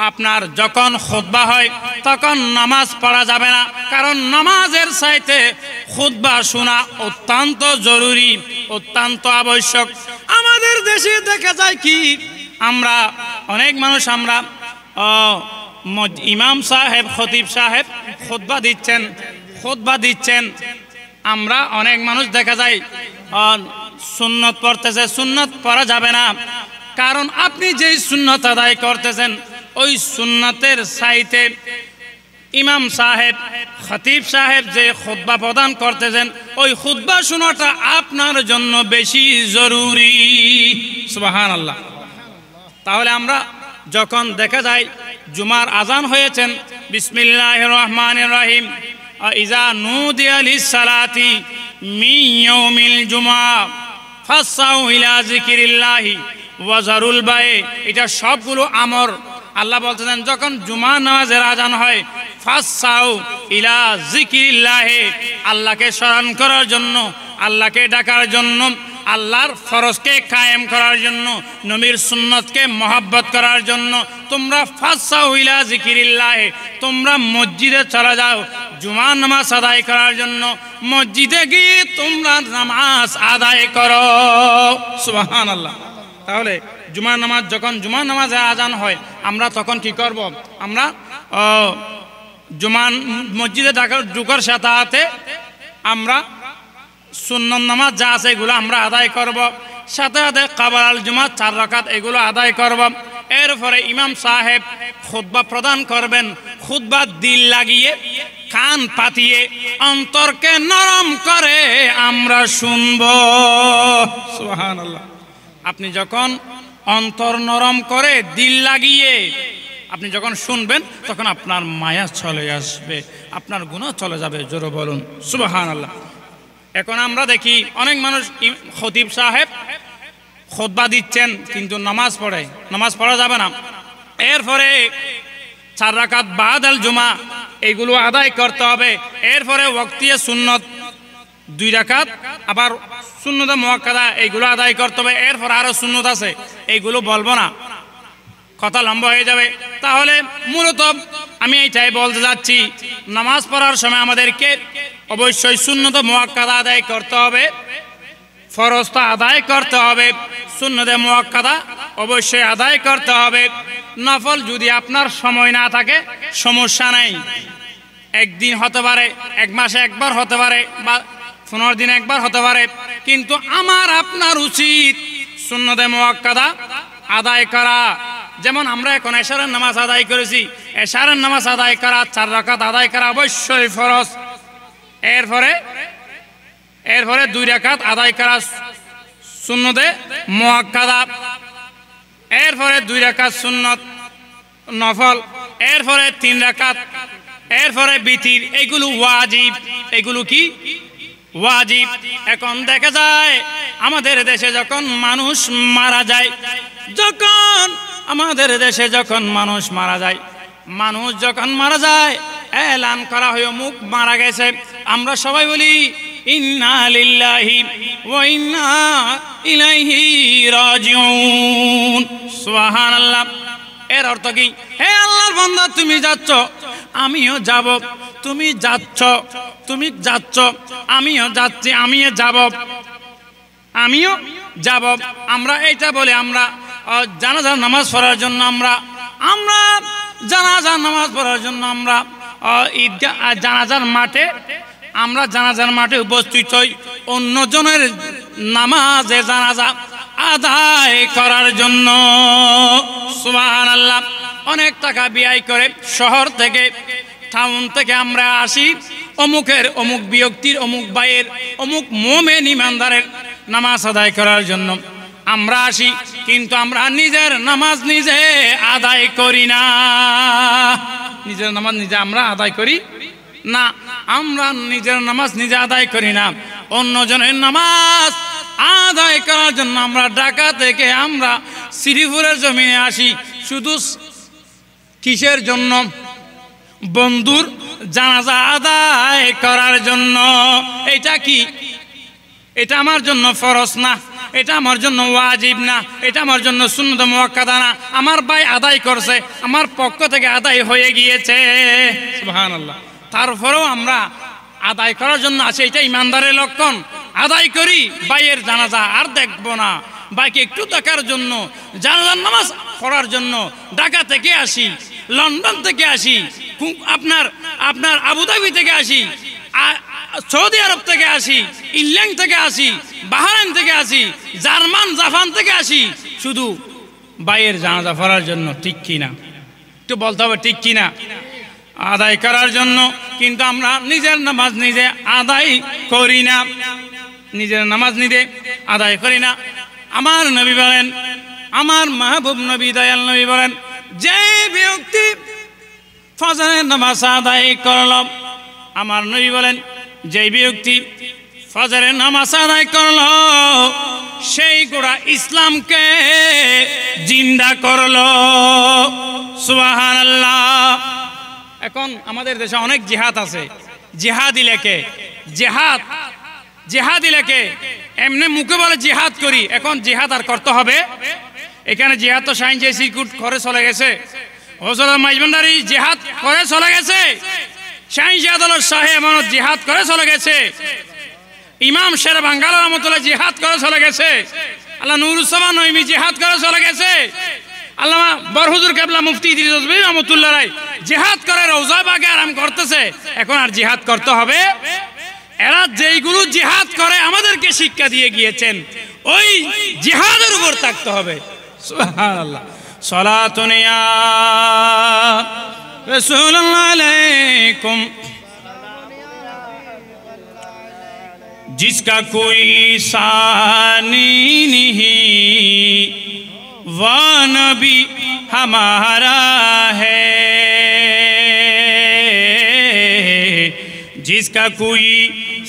আপনার যখন খুতবা হয় তখন নামাজ পড়া যাবে না, কারণ নামাজের চাইতে খুতবা শোনা অত্যন্ত জরুরি, অত্যন্ত আবশ্যক। আমাদের দেশে দেখা যায় কি, আমরা অনেক মানুষ, আমরা ইমাম সাহেব, খতিব সাহেব খুতবা দিচ্ছেন, আমরা অনেক মানুষ দেখা যায় সুন্নত পড়তেছে। সুন্নত পড়া যাবে না, কারণ আপনি যেই সুন্নত আদায় করতেছেন, ওই সুন্নতের চাইতে ইমাম সাহেব, খতিব সাহেব যে খুতবা প্রদান করতেছেন, ওই খুতবা শোনাটা আপনার জন্য বেশি জরুরি। সুবহানাল্লাহ। তাহলে আমরা যখন দেখা যায় জুমার আজান হয়েছেন, বিসমিল্লাহির রহমানির রহিম, ইজা নুদিয়া লিস-সালাতি মিন ইয়াউমিল জুমআ ফাসাউ ইলা যিকিরিল্লাহি ওয়া যারুল বায়। এটা সবগুলো আমর আল্লাহ বলতেছেন, যখন জুমা নামাজের আজান হয়, ফাসাউ ইলা যিকিরিল্লাহি, আল্লাহকে স্মরণ করার জন্য, আল্লাহকে ডাকার জন্য, আল্লাহর ফরজকে কায়েম করার জন্য, নবীর সুন্নতকে মহব্বত করার জন্য তোমরা ফাসাউ ইলা যিকিরিল্লাহি, তোমরা মসজিদে চলে যাও জুমার নামাজ আদায় করার জন্য। মসজিদে গিয়ে তোমরা নামাজ আদায় করো। সুবহানাল্লাহ। তাহলে যখন জুমার নামাজে আজান হয়, আমরা তখন কি করব? আমরা মসজিদে ঢোকার সাথে আমরা সুন্নত নামাজ যা আছে এগুলো আমরা আদায় করব। সাথে সাথে কাবাল জুমা 4 রাকাত এগুলো আদায় করব। এরপরে ইমাম সাহেব খুতবা প্রদান করবেন। খুতবা দিল লাগিয়ে, কান পাতিয়ে, অন্তরকে নরম করে আমরা শুনব। সুবহানাল্লাহ। আপনি যখন অন্তর নরম করে, দিল লাগিয়ে আপনি যখন শুনবেন, তখন আপনার মায়া চলে আসবে, আপনার গুনাহ চলে যাবে। জোরে বলুন সুবহানাল্লাহ। এখন আমরা দেখি অনেক মানুষ, খতিব সাহেব খুতবা দিচ্ছেন কিন্তু নামাজ পড়া যাবে না। এরপরে 4 রাকাত বাদাল জুমা এগুলো আদায় করতে হবে। এরপরে ওয়াক্তিয়া সুন্নত 2 রাকাত, আবার সুন্নতে মুআক্কাদা এইগুলো আদায় করতে হবে। এরপর আরো সুন্নত আছে, এইগুলো বলবো না, কথা লম্বা হয়ে যাবে। তাহলে মূলত আমি এইটাই বলতে যাচ্ছি, নামাজ পড়ার সময় আমাদেরকে অবশ্যই সুন্নতে মুআক্কাদা আদায় করতে হবে, ফরজটা আদায় করতে হবে, সুন্নতে মুআক্কাদা অবশ্যই আদায় করতে হবে। নফল যদি আপনার সময় না থাকে সমস্যা নাই, একদিন হতে পারে, 1 মাসে একবার হতে পারে, বা 15 দিনে একবার হতে পারে, কিন্তু আমার আপনার উচিত সুন্নতে মুআক্কাদা আদায় করা। যেমন আমরা এখন এশারের নামাজ আদায় করেছি, এশারের নামাজ আদায় করা 4 রাকাত আদায় করা অবশ্যই ফরজ। এরপরে 2 রাকাত আদায় করা সুন্নতে মুআক্কাদা, এরপরে 2 রাকাত সুন্নত নফল, এরপরে 3 রাকাত, এরপরে বিতির, এগুলো ওয়াজিব। এগুলো কি ওয়াজিব। এখন দেখা যায় আমাদের দেশে যখন মানুষ মারা যায়, আমাদের দেশে যখন মানুষ যখন মারা যায় এলান করা হয় অমুক মারা গেছে, আমরা সবাই বলি ইন্না লিল্লাহি ওয়া ইন্না ইলাইহি রাজিউন, সুবহানাল্লাহ। এর অর্থ কি? হে আল্লাহর বান্দা, তুমি যাচ্ছ আমিও যাব, তুমি যাচ্ছ আমিও যাচ্ছি, আমিও যাব। আমরা এইটা বলে আমরা জানাজার নামাজ পড়ার জন্য আমরা জানাজার নামাজ পড়ার জন্য আমরা জানাজার মাঠে উপস্থিত হই অন্যজনের নামাজে জানাজা আদায় করার জন্য। সুবহানাল্লাহ। অনেক টাকা ব্যয় করে শহর থেকে, টাউন থেকে আমরা আসি অমুকের, অমুক ব্যক্তির, অমুক ভাইয়ের, অমুক মুমিন ইমানদারের নামাজ আদায় করার জন্য আমরা আসি, কিন্তু আমরা নিজের নামাজ নিজে আদায় করি না। নিজের নামাজ নিজে আমরা আদায় করি না, আমরা নিজের নামাজ নিজে আদায় করি না, অন্যজনের নামাজ আদায় করার জন্য আমরা ঢাকা থেকে আমরা শ্রীপুরের জমিনে আসি শুধু কিসের জন্য? বন্ধুর জানাজা আদায় করার জন্য। এটা কি? এটা আমার জন্য ফরজ না, এটা আমার জন্য ওয়াজিব না, এটা আমার জন্য সুন্নত মুআক্কাদা না। আমার ভাই আদায় করছে, আমার পক্ষ থেকে আদায় হয়ে গিয়েছে, সুবহানাল্লাহ। তারপরেও আমরা আদায় করার জন্য আছে, এটা ইমানদারের লক্ষণ। আদায় করি ভাইয়ের জানাজা, আর দেখবো না, ভাইকে একটু দেখার জন্য, জানাজার নামাজ পড়ার জন্য ঢাকা থেকে আসি, লন্ডন থেকে আসি, আপনার আবুধাবি থেকে আসি, সৌদি আরব থেকে আসি, ইংল্যান্ড থেকে আসি, বাহরাইন থেকে আসি, জাপান থেকে আসি, শুধু ভাইয়ের জানাজা পড়ার জন্য। ঠিক কিনা? একটু বলতে হবে, ঠিক কিনা? আদায় করার জন্য। কিন্তু আমরা নিজের নামাজ নিজে আদায় করি না, নিজের নামাজ নিজে আদায় করি না। আমার নবী বলেন, আমার মাহবুব নবী, দয়াল নবী বলেন, যে ব্যক্তি ফজরের নামাজ আদায় করল, আমার নবী বলেন, যে ব্যক্তি ফজরের নামাজ আদায় করল সেই গোটা ইসলামকে জিন্দা করলো, সুবহানাল্লাহ। এখন আমাদের দেশে অনেক জিহাদ আছে, জিহাদি লেখে এমনি মুখে বলে জিহাদ করি, এখন জিহাদ আর করতে হবে? এখানে জিহাদ তো সায়েন্স ইনস্টিটিউট করে চলে গেছে, হযরত মাইজভান্ডারী জিহাদ করে চলে গেছে, সায়েন্স আদালত সাহেব জিহাদ করে চলে গেছে, ইমাম শের বাঙ্গাল রহমতুল্লাহ জিহাদ করে চলে গেছে, আল্লাহ নুরুজ্জামান নঈমী জিহাদ করে চলে গেছে, আল্লামা বরহুজুর কেবলা মুফতি ইদ্রিস আজমিরি রহমতুল্লাহ আলাইহি জিহাদ করে রওজা বাগে আরাম করতেছে। এখন আর জিহাদ করতে হবে? এরা যেইগুলো জিহাদ করে আমাদেরকে শিক্ষা দিয়ে গিয়েছেন, ওই জিহাদের উপর থাকতে হবে। সুবহানাল্লাহ। সালাতুন ইয়া রাসূলুল্লাহ আলাইকুম, जिसका कोई सानी नहीं वो नबी हमारा है, जिसका कोई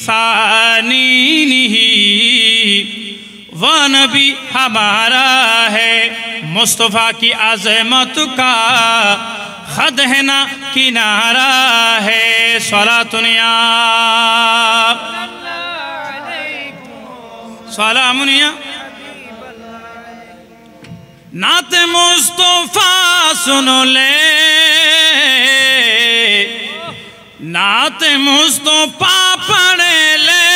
सानी नहीं वो नबी हमारा है, मुस्तफ़ा की अज़मत का खद है ना किनारा है सलातुनिया सलामुनिया नाते मुस्तफ़ा सुन ले नाते मुस्तफ़ा पढ़ ले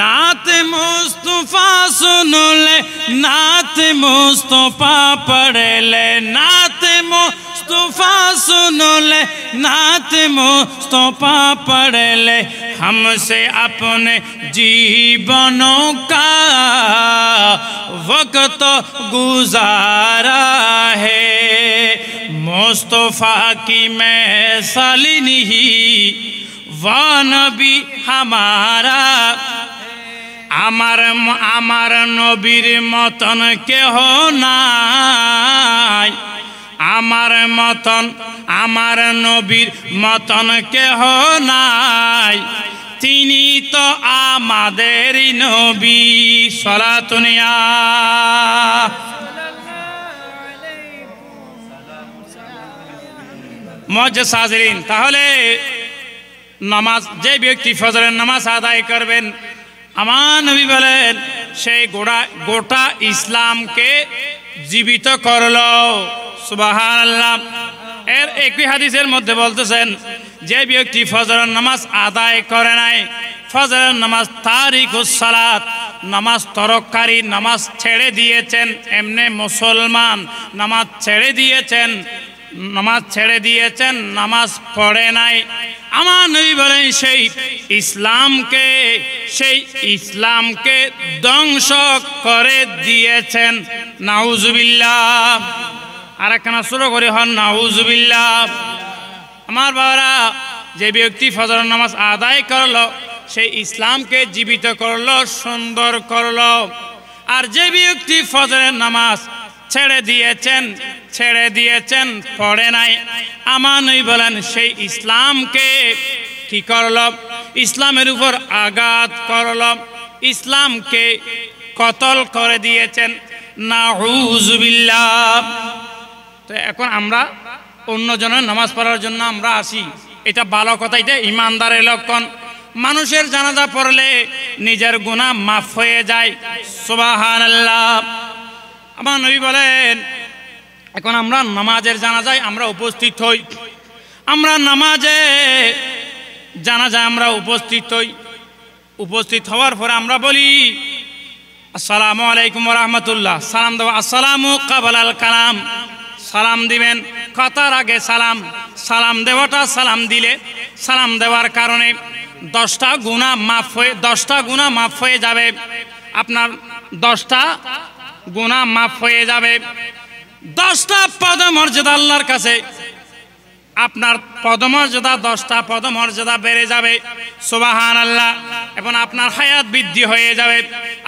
नाते मुस्तफ़ा सुन ले नाते मुस्तफ़ा पढ़ ले नाते मुस्तफ़ा सुन ले नाते मुस्तफ़ा पढ़ ले हमसे अपने जीवनों का वक्त गुजारा है मुस्तफ़ा की मिसाल नहीं वो नबी हमारा আমার নবীর মতন কেহ নাই আমার নবীর মতন কেহ নাই তিনি তো আমাদেরই নবী সালাতুনিয়া মুআজ্জাজ হাজিরিন তাহলে নামাজ যে ব্যক্তি ফজরের নামাজ আদায় করবেন আমার নবী বলেন সেই গোটা ইসলামকে জীবিত করলো সুবহানাল্লাহ এর একই হাদিসের মধ্যে বলতেছেন যে ব্যক্তি ফজরের নামাজ আদায় করে নাই ফজরের নামাজ তারিকুস সালাত নামাজ তরককারী নামাজ ছেড়ে দিয়েছেন এমনি মুসলমান নামাজ ছেড়ে দিয়েছেন নামাজ পড়ে নাই আমার নবী বলেন সেই ইসলামকে ধ্বংস করে দিয়েছেন নাউজুবিল্লাহ আর একখানা শুরু করি হন নাউজুবিল্লাহ আমার বাবারা যে ব্যক্তি ফজর নামাজ আদায় করলো সেই ইসলামকে জীবিত করলো সুন্দর করলো আর যে ব্যক্তি ফজরের নামাজ ছেড়ে দিয়েছেন পড়ে নাই আমার নবী বলেন সেই ইসলামকে কি করলো ইসলামের উপর আঘাত করলো ইসলামকে কতল করে দিয়েছেন নাউজুবিল্লাহ তো এখন আমরা অন্যজনের নামাজ পড়ার জন্য আমরা আসি এটা ভালো কথা এটা ইমানদারের লক্ষণ মানুষের জানাজা পড়লে নিজের গুনাহ মাফ হয়ে যায় সুবহানাল্লাহ আমার নবী বলেন এখন আমরা নামাজের জানাজায় আমরা উপস্থিত হই আমরা নামাজে জানাজায় আমরা উপস্থিত হওয়ার পরে আমরা বলি আসসালামু আলাইকুম ওয়া রাহমাতুল্লাহ সালাম দেওয়া আসসালামু কাবলাল কালাম সালাম দিবেন কথার আগে সালাম দেওয়াটা সালাম দেওয়ার কারণে 10টা গুনাহ মাফ হয়ে যাবে আপনার 10টা গুনাহ মাফ হয়ে যাবে 10টা পদমর্যাদা আল্লাহর কাছে আপনার পদমর্যাদা 10টা পদমর্যাদা বেড়ে যাবে সুবহানাল্লাহ এবং আপনার হায়াত বৃদ্ধি হয়ে যাবে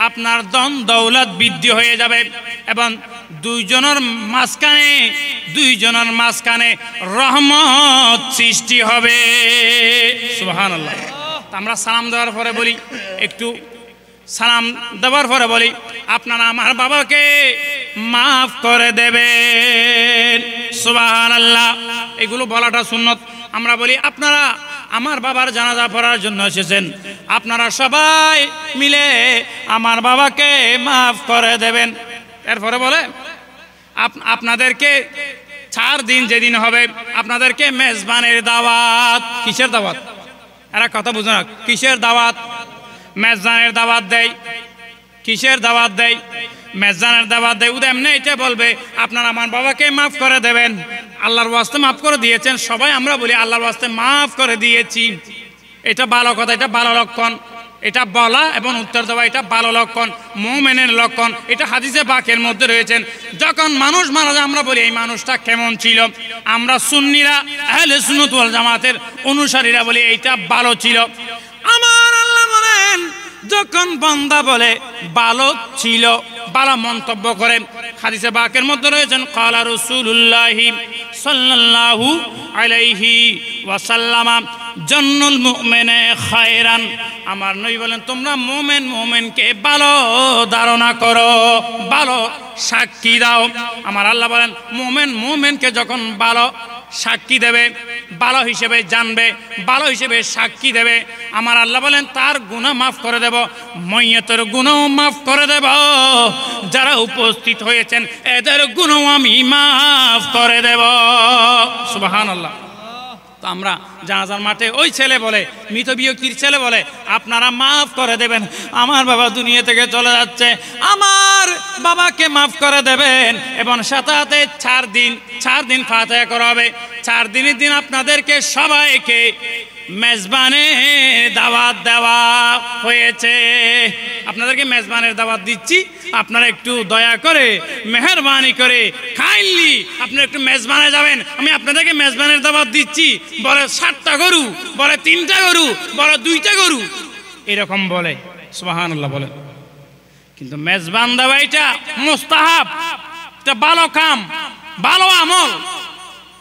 আপনার ধন দৌলত বৃদ্ধি হয়ে যাবে এবং দুইজনের মাঝখানে রহমত সৃষ্টি হবে সুবহানাল্লাহ আমরা সালাম দেওয়ার পরে বলি একটু সালাম দেওয়ার পরে বলি আপনারা আমার বাবাকে মাফ করে দেবেন সুবহানাল্লাহ এগুলো বলাটা সুন্নত আমরা বলি আপনারা আমার বাবার জানাজা পড়ার জন্য এসেছেন আপনারা সবাই মিলে আমার বাবাকে মাফ করে দেবেন এরপরে বলে আপনাদেরকে 4 দিন যেদিন হবে আপনাদেরকে মেজবানের দাওয়াত কিসের দাওয়াত এরা কথা বুঝো না কিসের দাওয়াত মেজবানের দাওয়াত দেয় কিসের দাওয়াত দেয় মেজবানের দাওয়াত দেয় উদয় এমনি এটা বলবে আপনারা আমার বাবাকে মাফ করে দেবেন আল্লাহর ওয়াস্তে মাফ করে দিয়েছেন সবাই আমরা বলি আল্লাহর ওয়াস্তে মাফ করে দিয়েছি এটা ভালো কথা এটা ভালো লক্ষণ এটা বলা এবং উত্তর দেওয়া এটা ভালো লক্ষণ মুমিনের লক্ষণ এটা হাদিসে পাকের মধ্যে রয়েছেন যখন মানুষ মারা যায় আমরা বলি এই মানুষটা কেমন ছিল আমরা সুন্নিরা আহলে সুন্নাত ওয়াল জামাতের অনুসারীরা বলি এইটা ভালো ছিল আমার আল্লাহ বলেন যখন বান্দা বলে ভালো ছিল ভালো মন্তব্য করে হাদিসে পাকের মধ্যে রয়েছেন ক্বালা রাসূলুল্লাহি সাল্লাল্লাহু আলাইহি ওয়াসাল্লাম জান্নুল মুমিনে খায়রান। আমার নবী বলেন তোমরা মুমিনকে ভালো ধারণা করো, ভালো সাক্ষী দাও। আমার আল্লাহ বলেন মুমিনকে যখন ভালো সাক্ষী দেবে, ভালো হিসেবে জানবে, ভালো হিসেবে সাক্ষী দেবে, আমার আল্লাহ বলেন তার গুনাহ মাফ করে দেব, ময়্যতের গুনাহ মাফ করে দেব, যারা উপস্থিত হয়েছেন এদের গুনাহ আমি মাফ করে দেব। সুবহানাল্লাহ। তো আমরা জানাজার মাঠে ওই ছেলে বলে, মৃত ব্যক্তির ছেলে বলে আপনারা মাফ করে দেবেন, আমার বাবা দুনিয়া থেকে চলে যাচ্ছে, আমার বাবাকে মাফ করে দেবেন। এবং সাথে 4 দিন ফাতিহা করা হবে। 4 দিনের দিন আপনাদেরকে সবাইকে মেজবানে দাওয়াত দেওয়া হয়েছে। আপনাদেরকে মেজবানের দাওয়াত দিচ্ছি, আপনারা একটু দয়া করে মেহেরবানি করে কাইন্ডলি আপনারা একটু মেজবানে যাবেন। আমি আপনাদেরকে মেজবানের দাওয়াত দিচ্ছি। বলে 7টা গরু, বলে 3টা গরু, বলে 2টা গরু, এরকম বলে। সুবহানাল্লাহ বলে। কিন্তু মেজবান দেওয়া এটা মুস্তাহাব, এটা ভালো কাম, ভালো আমল।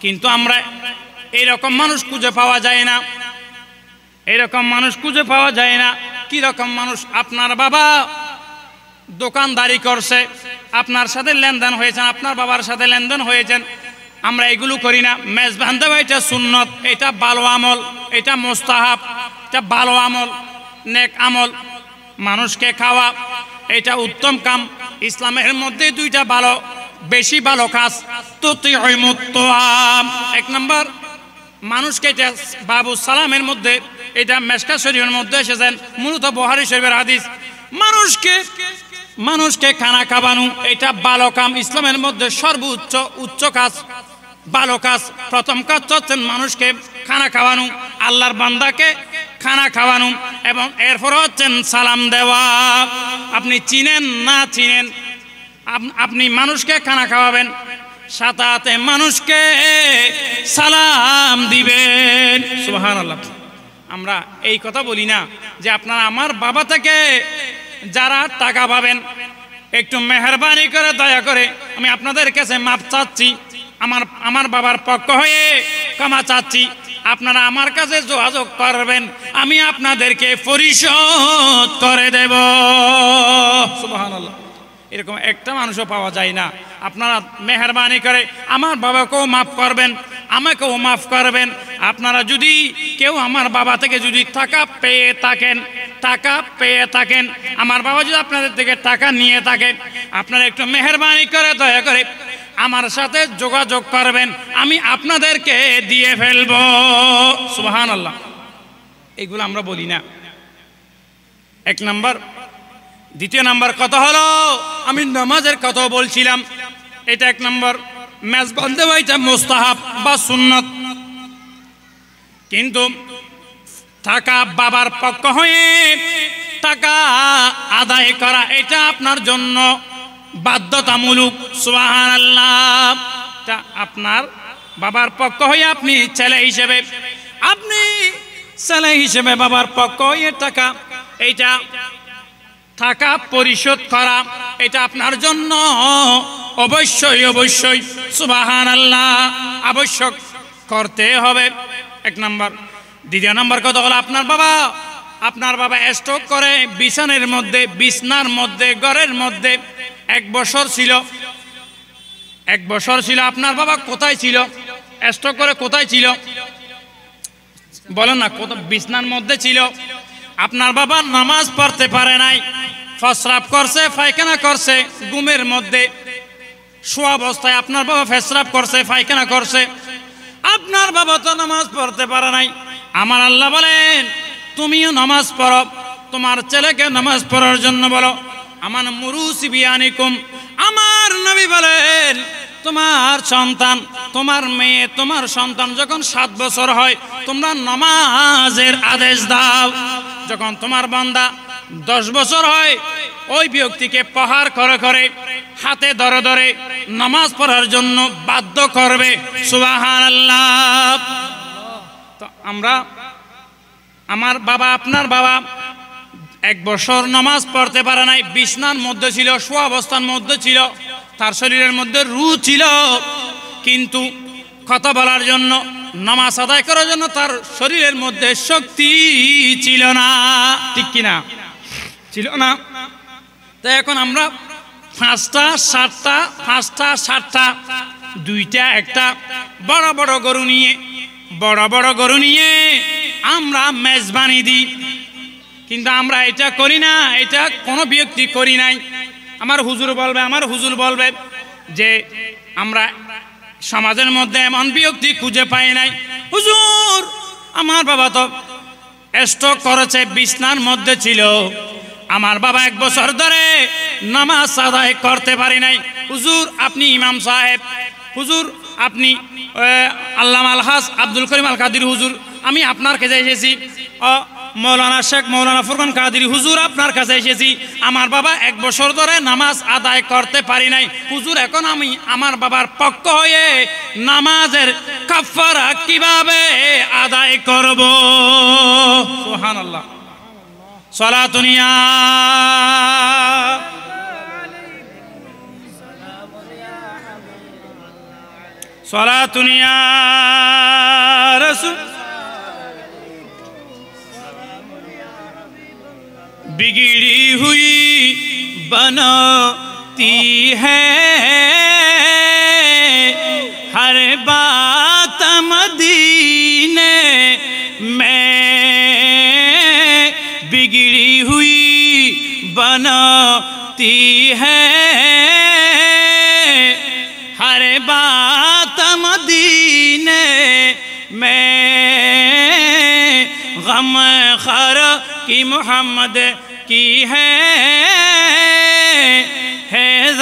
কিন্তু আমরা এইরকম মানুষ খুঁজে পাওয়া যায় না, এরকম মানুষ খুঁজে পাওয়া যায় না। কি রকম মানুষ? আপনার বাবা দোকানদারি করছে, আপনার সাথে লেনদেন হয়েছেন, আপনার বাবার সাথে লেনদেন হয়েছেন, আমরা এগুলো করি না। মেজবান দেওয়া এটা সুন্নত, এটা ভালো আমল, এটা মুস্তাহাব, এটা ভালো আমল, নেক আমল। মানুষকে খাওয়া এটা উত্তম কাম। ইসলামের মধ্যে 2টা ভালো, বেশি ভালো কাজ। তুতিউমুত তুআম, 1 নম্বর মানুষকে, এটা বাবু সালামের মধ্যে, এটা মেশকাত শরীফের মধ্যে এসেছেন, মূলত বুখারী শরীফের হাদিস। মানুষকে খানা খাওয়ানো এটা ভালো কাম। ইসলামের মধ্যে সর্বোচ্চ উচ্চ কাজ, ভালো কাজ। প্রথম কাজ হচ্ছে মানুষকে খানা খাওয়ানো, আল্লাহর বান্দাকে খানা খাওয়ানো, এবং এরপর হচ্ছেন সালাম দেওয়া। আপনি চিনেন না চিনেন, আপনি মানুষকে খানা খাওয়াবেন, সাথে মানুষকে সালাম দিবেন। সুবহানাল্লাহ। আমরা এই কথা বলি না যে আপনারা আমার বাবা থেকে যারা টাকা পাবেন একটু মেহেরবানি করে দয়া করে আমি আপনাদের কাছে মাপ চাচ্ছি, আমার বাবার পক্ষ হয়ে ক্ষমা চাচ্ছি, আপনারা আমার কাছে যোগাযোগ করবেন, আমি আপনাদেরকে পরিশোধ করে দেব। সুবহানাল্লাহ। এরকম একটা মানুষও পাওয়া যায় না। আপনারা মেহেরবানি করে আমার বাবাকেও মাফ করবেন, আমাকেও মাফ করবেন। আপনারা যদি কেউ আমার বাবা থেকে যদি টাকা পেয়ে থাকেন, আমার বাবা যদি আপনাদের থেকে টাকা নিয়ে থাকে, আপনারা একটু মেহেরবানি করে দয়া করে আমার সাথে যোগাযোগ করবেন, আমি আপনাদেরকে দিয়ে ফেলব। সুবহানাল্লাহ। এগুলো আমরা বলি না। 1 নম্বর। 2 নম্বর কথা হলো, আমি নামাজের কথা বলছিলাম, এটা 1 নম্বর। মেজবান দেওয়া এটা মুস্তাহাব বা সুন্নত। কিন্তু টাকা বাবার পক্ষ হয়ে টাকা আদায় করা এটা আপনার জন্য বাধ্যতামূলক। সুবহানাল্লাহ। তা আপনার বাবার পক্ষ হয়ে আপনি ছেলে হিসেবে বাবার পক্ষ হয়ে টাকা পরিশোধ করা এটা আপনার জন্য অবশ্যই সুবহানাল্লাহ আবশ্যক করতে হবে। 1 নম্বর। 2 নম্বর কথা হলো, আপনার বাবা স্ট্রোক করে বিছনার মধ্যে ঘরের মধ্যে 1 বছর ছিল। আপনার বাবা কোথায় ছিল? স্ট্রোক করে কোথায় ছিল বলেন না? বিছনার মধ্যে ছিল। আপনার বাবা নামাজ পড়তে পারে নাই, প্রস্রাব করছে, পায়খানা করছে, ঘুমের মধ্যে শোয়া অবস্থায় আপনার বাবা প্রস্রাব করছে, পায়খানা করছে। আপনার বাবা তো নামাজ পড়তে পারে নাই। আমার আল্লাহ বলেন তুমিও নামাজ পড়ো, তোমার ছেলেকে নামাজ পড়ার জন্য বলো। আমার মুরুসি বিয়ানিকুম, আমার নবী বলেন তোমার সন্তান, তোমার মেয়ে, তোমার সন্তান যখন 7 বছর হয় তোমরা নামাজের আদেশ দাও। যখন তোমার বান্দা 10 বছর হয় ওই ব্যক্তিকে প্রহার করে হাতে ধরে নামাজ পড়ার জন্য বাধ্য করবে। সুবহানাল্লাহ। তো আমার বাবা, আপনার বাবা 1 বছর নামাজ পড়তে পারে নাই, বিছনার মধ্যে ছিল, শোয়া অবস্থার মধ্যে ছিল। তার শরীরের মধ্যে রূহ ছিল, কিন্তু কথা বলার জন্য, নামাজ আদায় করার জন্য তার শরীরের মধ্যে শক্তি ছিল না। ঠিক কিনা? ছিল না। তো এখন আমরা 5টা 7টা দুইটা একটা বড় বড় গরু নিয়ে আমরা মেজবানি দিই, কিন্তু আমরা এটা করি না, এটা কোনো ব্যক্তি করি নাই। আমার হুজুর বলবে যে আমরা সমাজের মধ্যে এমন ব্যক্তি খুঁজে পাই নাই। হুজুর, আমার বাবা তো স্ট্রোক করেছে, বিছনার মধ্যে ছিল, আমার বাবা 1 বছর ধরে নামাজ আদায় করতে পারি নাই। হুজুর আপনি ইমাম সাহেব, হুজুর আপনি আল্লামা আলহাজ আব্দুল করিম আল কাদির হুজুর, আমি আপনার কাছে এসেছি। মৌলানা শেখ মৌলানা ফুরকান কাদির হুজুর, আপনার কাছে এসেছি। আমার বাবা 1 বছর ধরে নামাজ আদায় করতে পারি নাই। হুজুর, এখন আমি আমার বাবার পক্ষ হয়ে নামাজের কাফারা কিভাবে আদায় করব? সুবহানাল্লাহ। সালাতুনিয়া রাসূল बिगड़ी हुई बनती है हर बात मदीने में, बिगड़ी हुई बनती है हर बात मदीने में, गम खर की मोहम्मद की है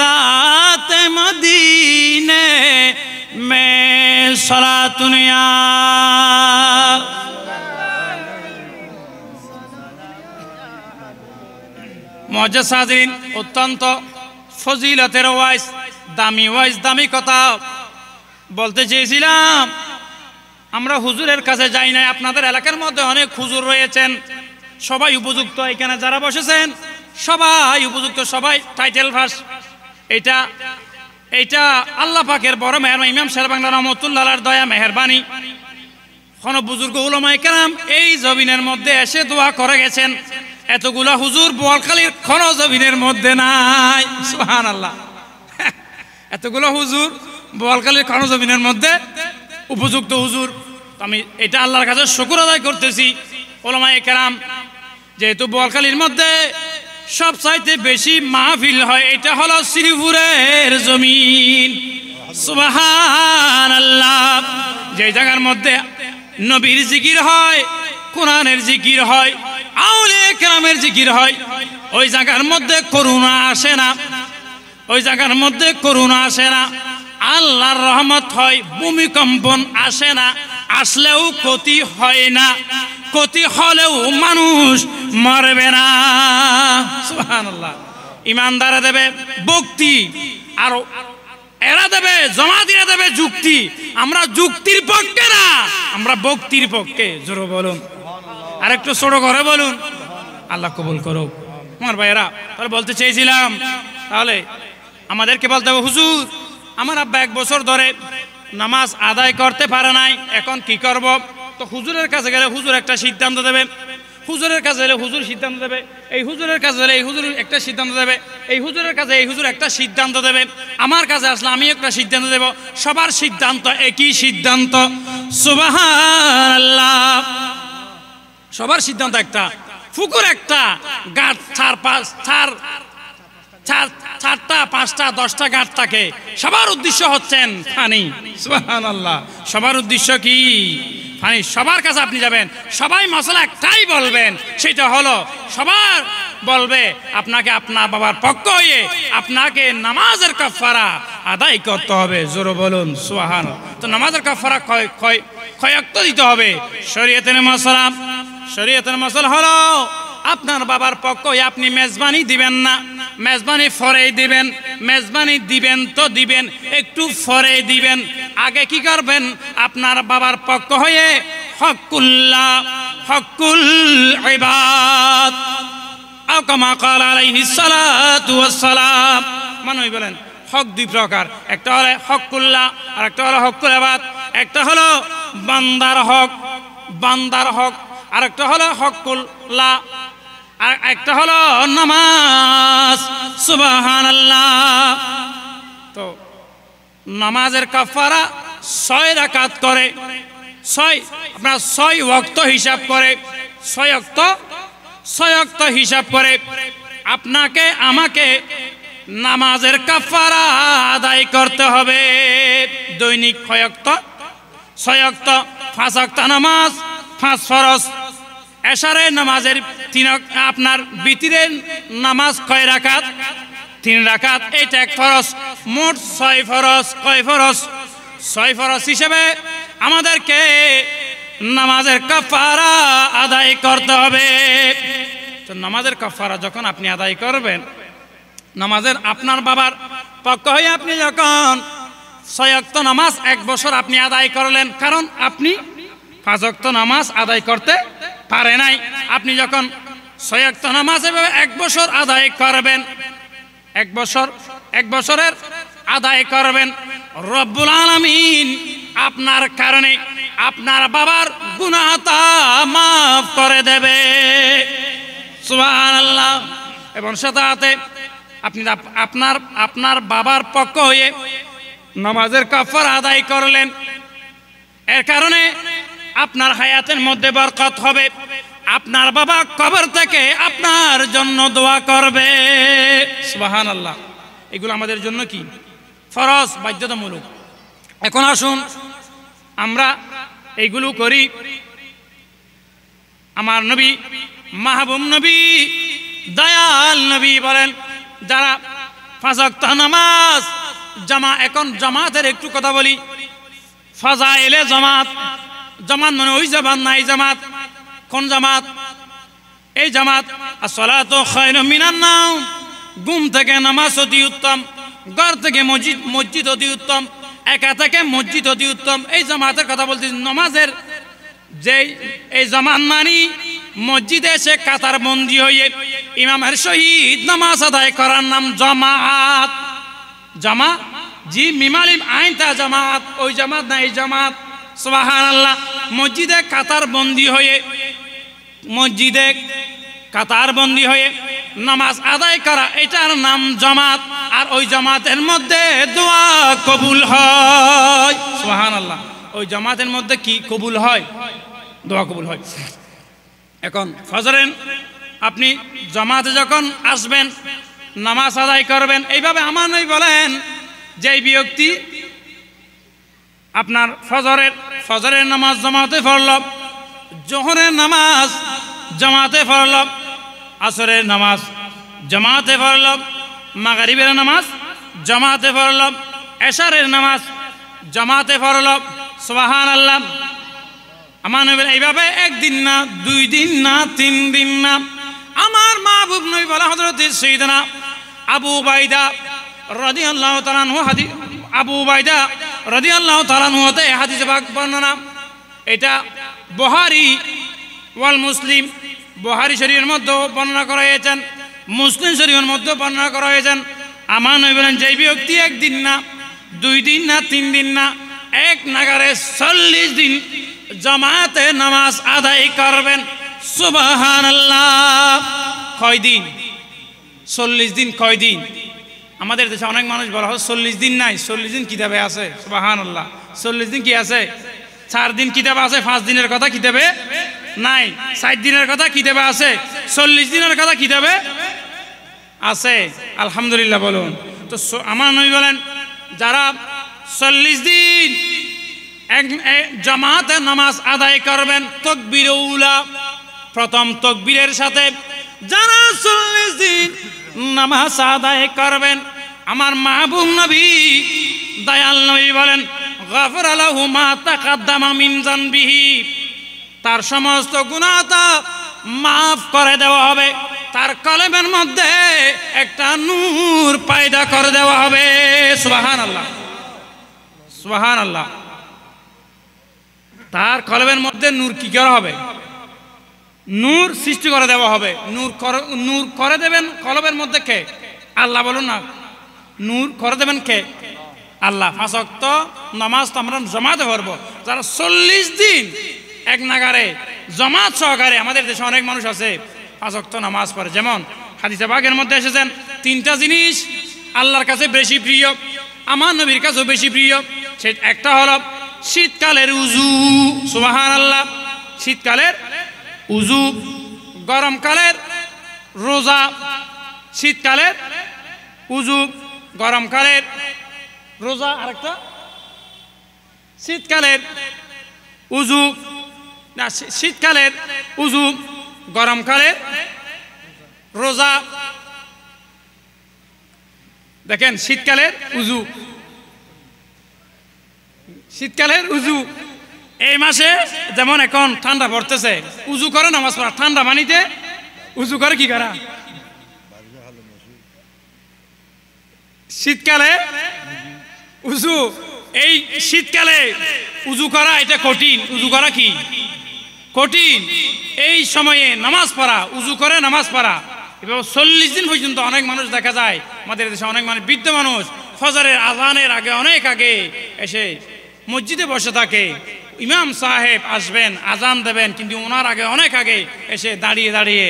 ज़ात मदीने में। सलातुनिया मुआज़्ज़ज़ हाज़रीन, অত্যন্ত ফজিলতের ওয়াইজ, দামি কথা বলতে চেয়েছিলাম। আমরা হুজুরের কাছে যাই না। আপনাদের এলাকার মধ্যে অনেক হুজুর রয়েছেন, সবাই উপযুক্ত, এখানে যারা বসেছেন সবাই উপযুক্ত, সবাই টাইটেল ফার্স্ট। এটা আল্লাহ পাকের বড় মেহেরবানি, ইমাম শের বাংলা রহমতুল্লাহর দয়া মেহেরবানি। কোন বুজুর্গ উলামায়ে কেরাম এই জমিনের মধ্যে এসে দোয়া করে গেছেন। এতগুলা হুজুর বোয়ালখালীর কোন জমিনের মধ্যে নাই। সুবহানাল্লাহ। এতগুলো হুজুর বোয়ালখালীর কোন জমিনের মধ্যে উপযুক্ত হুজুর। আমি এটা আল্লাহর কাছে শুকর আদায় করতেছি। উলামায়ে কেরাম, যেহেতু বোয়ালখালীর মধ্যে সবচাইতে বেশি মাহফিল হয়, এটা হলো শ্রীপুরের জমিন। সুবহানাল্লাহ। যে জায়গার মধ্যে নবীর জিকির হয়, কোরআনের জিকির হয়, আউলিয়া কেরামের জিকির হয়, ওই জায়গার মধ্যে করুণা আসে না, ওই জায়গার মধ্যে করুণা আসে না। আল্লাহর রহমত হয়, ভূমিকম্পন আসে না, আসলেও ক্ষতি হয় না, ক্ষতি হলেও মানুষ মরবে না। সুবহানাল্লাহ। ইমানদারা দেবে ভক্তি, আর এরা দেবে জমাতিরা দেবে যুক্তি। আমরা যুক্তির পক্ষে না, আমরা ভক্তির পক্ষে। জোরে বলুন, আর একটু ছোট করে বলুন। আল্লাহ কবুল করুক। আমার ভাইয়েরা, তাহলে বলতে চেয়েছিলাম, তাহলে আমাদেরকে বলতে হবে, হুজুর আমার আব্বা 1 বছর ধরে নামাজ আদায় করতে পারে নাই, এখন কি করব? তো হুজুরের কাছে গেলে হুজুর একটা সিদ্ধান্ত দেবে, হুজুরের কাছে গেলে হুজুর সিদ্ধান্ত দেবে, এই হুজুরের কাছে গেলে এই হুজুর একটা সিদ্ধান্ত দেবে, এই হুজুরের কাছে এই হুজুর একটা সিদ্ধান্ত দেবে, আমার কাছে আসলে আমি একটা সিদ্ধান্ত দেব। সবার সিদ্ধান্ত একই সিদ্ধান্ত। সুবহানাল্লাহ। সবার সিদ্ধান্ত একটা, পুকুর একটা, গাঁট 4টা 5টা 10টা গাঁট থাকে, সবার উদ্দেশ্য হচ্ছেন পানি। সুবহানাল্লাহ। সবার উদ্দেশ্য কি? পানি। সবার কাছে আপনি যাবেন, সবাই মশলা একটাই বলবেন, সেটা হলো সবার বলবে আপনাকে আপনার বাবার পক্ষ হয়ে আপনাকে নামাজের কাফারা আদায় করতে হবে। জোরে বলুন সুবহানাল্লাহ। তো নামাজের কাফারা কয় ওয়াক্ত দিতে হবে? শরীয়তের মাসালা হলো আপনার বাবার পক্ষ হয়ে আপনি মেজবানি দিবেন না, মেজবানি ফরে দিবেন। মেজবানি দিবেন তো দিবেন, একটু ফরে দিবেন। আগে কি করবেন? আপনার বাবার পক্ষ হয়ে হকুল্লাহ, হকুল ইবাদ, আও কামা ক্বালা আলাইহিস সালাতু ওয়াস সালাম, মানুষ বলেন হক দুই প্রকার, একটা হলো হকুল্লাহ আর একটা হলো হকুল ইবাদ। একটা হলো বান্দার হক আর একটা হলো হকুল্লাহ আর একটা হলো নামাজ। সুবহানাল্লাহ। তো নামাজের কাফারা 6 রাকাত করে, 6 ওয়াক্ত হিসাব করে, 6 ওয়াক্ত হিসাব করে আপনাকে আমাকে নামাজের কাফারা আদায় করতে হবে। দৈনিক 6 ওয়াক্ত, 5 ওয়াক্ত নামাজ, 5 ফরজ। এশারের নামাজের 3 আপনার বিতিরের নামাজ কয় রাকাত? 3 রাকাত। এইটা 1 ফরজ। মোট 6 ফরজ। কয় ফরজ? 6 ফরজ হিসেবে আমাদেরকে নামাজের কাফারা আদায় করতে হবে। তো নামাজের কাফারা যখন আপনি আদায় করবেন, নামাজের আপনার বাবার পক্ষ হয়ে আপনি যখন 6 ওয়াক্ত নামাজ 1 বছর আপনি আদায় করলেন, কারণ আপনি 5 ওয়াক্ত নামাজ আদায় করতে পারে নাই, আপনি যখন 6 ওয়াক্ত নামাজ এভাবে 1 বছর আদায় করবেন, 1 বছরের আদায় করবেন, রব্বুল আলামিন আপনার কারণে আপনার বাবার গুনাহটা মাফ করে দেবে। সুবহানাল্লাহ। এবং সাথে আপনি আপনার বাবার পক্ষ হয়ে নামাজের কাফারা আদায় করলেন, এর কারণে আপনার হায়াতের মধ্যে বরকত হবে। আপনার বাবা কবর থেকে আপনার জন্য দোয়া করবে। সুবহানাল্লাহ। এগুলো আমাদের জন্য কি? ফরজ, বাধ্যতামূলক। এখন আসুন আমরা এইগুলো করি। আমার নবী, মাহবুব নবী, দয়াল নবী বলেন, যারা 5 ওয়াক্ত নামাজ এখন জামাতের একটু কথা বলি। ফাজাইলে জামাত মানে ওই জামাত না, এই জামাত। কোন জামাত? এই জামাত আসসালাতু খায়রুম মিনান নাওম। ঘুম থেকে নামাজ অতি উত্তম, ঘর থেকে মসজিদ অতি উত্তম, একা থেকে মসজিদ অতি উত্তম। এই জামাতের কথা বলতেছি। নামাজের যে এই জামাত মানি মসজিদে এসে কাতার বন্দী হয়ে ইমামের সহিত নামাজ আদায় করার নাম জামাত। জি মিমালিম আইনটা জামাত, ওই জামাত না, এই জামাত। সুবহানাল্লাহ। মসজিদে কাতার বন্দী হয়ে নামাজ আদায় করা, এটার নাম জামাত। আর ওই জামাতের মধ্যে দোয়া কবুল হয়। সুবহানাল্লাহ। ওই জামাতের মধ্যে কি কবুল হয়? দোয়া কবুল হয়। এখন ফজরের আপনি জামাতে যখন আসবেন, নামাজ আদায় করবেন, এইভাবে আমার নবী বলেন যে ব্যক্তি আপনার ফজরের নামাজ জামাতে পড়ল, জোহরের নামাজ জামাতে পড়ল, আসরের নামাজ জামাতে পড়ল, মাগরিবের নামাজ জামাতে পড়ল, এশারের নামাজ জামাতে পড়ল। সুবহানাল্লাহ। আমার নবী এইভাবে 1 দিন না, 2 দিন না, 3 দিন না। আমার মাহবুব নবী বলা হযরত সাইয়েদনা আবু উবাইদা রাদিয়াল্লাহু তাআলা আনহু আবু উবাইদা রাদিয়াল্লাহু তাআলা আনহু হতে হাদিসে পাক বর্ণনা। এটা বুখারী ওয়াল মুসলিম, বুখারী শরীফের মধ্যে বর্ণনা করা হয়েছে, মুসলিম শরীফের মধ্যে বর্ণনা করা হয়েছে। আমার নবী বলেন, যে ব্যক্তি 1 দিন না, 2 দিন না, 3 দিন না, 1 নাগারে 40 দিন জামাতে নামাজ আদায় করবেন। সুবহানাল্লাহ। কয় দিন? 40 দিন। কয় দিন? আমাদের দেশে অনেক মানুষ বলা হয় 40 দিন নাই, 40 দিন কিতাবে আছে। সুবহানাল্লাহ। 40 দিন কি আছে? 4 দিন কিতাবে আছে, 5 দিনের কথা কিতাবে নাই। 60 দিনের কথা কিতাবে আছে, 40 দিনের কথা কিতাবে আছে। আলহামদুলিল্লাহ বলুন। তো আমার নবী বলেন, যারা 40 দিন জামাতে নামাজ আদায় করবেন, তাকবীরে উলা, প্রথম তাকবীরের সাথে যারা 40 দিন নামাজ আদায় করবেন, আমার মাহবুব নবী দয়াল নবী বলেন, গাফারা লাহু মা তাকাদ্দামা মিন যানবিহি, তার সমস্ত গুনাহটা মাফ করে দেওয়া হবে। তার কলবের মধ্যে একটা নূর পয়দা করে দেওয়া হবে। সুবহানাল্লাহ। সুবহানাল্লাহ। তার কলবের মধ্যে নূর কি করা হবে? নূর সৃষ্টি করে দেওয়া হবে। নূর করে দেবেন কলবের মধ্যে কে? আল্লাহ। বলুন না, নূর করে দেবেন কে? আল্লাহ। 5 ওয়াক্ত নামাজ তো আমরা জমাতে পড়বো। যারা 40 দিন এক নাগারে জমাত সহকারে, আমাদের দেশে অনেক মানুষ আছে 5 ওয়াক্ত নামাজ পড়ে। যেমন হাদিসে পাকের মধ্যে এসেছেন 3টা জিনিস আল্লাহর কাছে বেশি প্রিয়, আমার নবীর কাছেও বেশি প্রিয়। সে একটা হলো শীতকালের উজু, সুবহানাল্লাহ, শীতকালের উজু, গরমকালের রোজা। শীতকালের উজু, গরমকালের রোজা, আরেকটা শীতকালের উজু না, শীতকালের উজু, গরমকালের রোজা। দেখেন শীতকালের উজু, শীতকালের উজু এই মাসে যেমন এখন ঠান্ডা পড়তেছে, উজু করে নামাজ পড়া। ঠান্ডা পানিতে উজু করে কি করা? শীতকালে উজু, এই শীতকালে উজু করা এটা কঠিন। উজু করা কি কঠিন? এই সময়ে নামাজ পড়া, উজু করে নামাজ পড়া। এবার 40 দিন পর্যন্ত অনেক মানুষ দেখা যায় আমাদের দেশে, অনেক মানুষ বৃদ্ধ মানুষ ফজরের আজানের আগে অনেক আগে এসে মসজিদে বসে থাকে। ইমাম সাহেব আসবেন, আজান দেবেন, কিন্তু ওনার আগে অনেক আগে এসে দাঁড়িয়ে দাঁড়িয়ে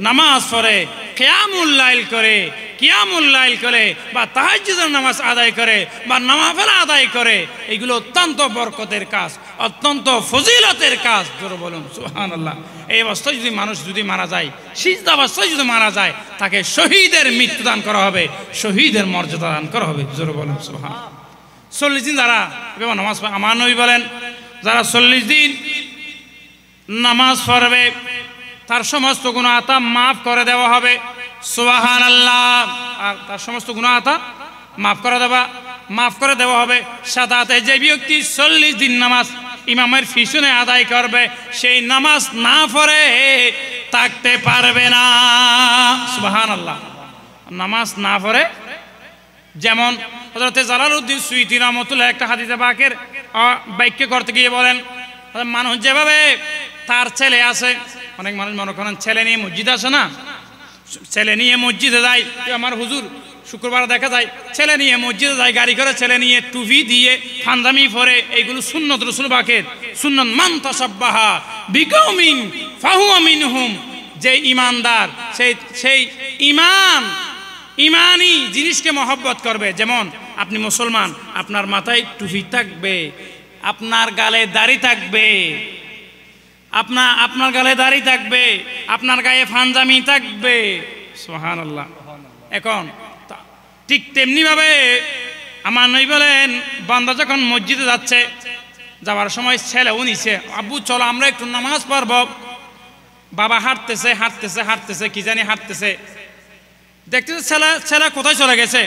নামাজ পড়ে, কিয়ামুল লাইল করে, কিয়ামুল লাইল করে, বা তাহাজ্জুদের নামাজ আদায় করে, বা নামাফিল আদায় করে। এগুলো অত্যন্ত বরকতের কাজ, অত্যন্ত ফজিলতের কাজ। জোরে বলুন সুবহানাল্লাহ। এই অবস্থায় যদি মানুষ যদি মারা যায়, সিজদা অবস্থায় যদি মারা যায়, তাকে শহীদের মৃত্যু দান করা হবে, শহীদের মর্যাদা দান করা হবে। জোরে বলুন সুবহানাল্লাহ। 40 দিন যারা এভাবে নামাজ পড়ে, আমার নবী বলেন যারা 40 দিন নামাজ পড়বে তার সমস্ত গুনাহ আতা মাফ করে দেওয়া হবে। সুবহানাল্লাহ। আর তার সমস্ত গুনাহ আতা মাফ করে দেওয়া হবে। সাথে যে ব্যক্তি 40 দিন নামাজ ইমামের পিছনে আদায় করবে, সেই নামাজ না পড়ে থাকতে পারবে না। সুবহানাল্লাহ। নামাজ না পড়ে, যেমন হযরত জালালউদ্দিন সুয়ুতী রাহমাতুল্লাহ একটা হাদিসে পাকের ব্যাখ্যা করতে গিয়ে বলেন, মানুষ যেভাবে তার ছেলে আছে, অনেক মানুষ মনে করেন ছেলে নিয়ে মসজিদ আসে না, ছেলে নিয়ে মসজিদে যায়। আমার হুজুর শুক্রবার দেখা যায় ছেলে নিয়ে মসজিদে যায়, গাড়ি করে ছেলে নিয়ে, টুপি দিয়ে, ফান্দামি পরে। এইগুলো সুন্নত রাসূল পাকের সুন্নত। মান তাসাব্বাহা বিকৌমিন ফাহুয়া মিনহুম। যে ইমানদার সেই ইমানি জিনিসকে মহব্বত করবে। যেমন আপনি মুসলমান, আপনার মাথায় টুপি থাকবে, আপনার গালে দাড়ি থাকবে, আপনার গালে দাড়ি থাকবে, আপনার গায়ে ফানজামি থাকবে। সুবহানাল্লাহ। এখন ঠিক তেমনি ভাবে আমার নবী বলেন, বান্দা যখন মসজিদে যাচ্ছে, যাওয়ার সময় ছেলেও নিছে, আব্বু চলো আমরা একটু নামাজ পড়ব। বাবা হাঁটতেছে, কি জানি হাঁটতেছে, দেখতেছে ছেলে কোথায় চলে গেছে।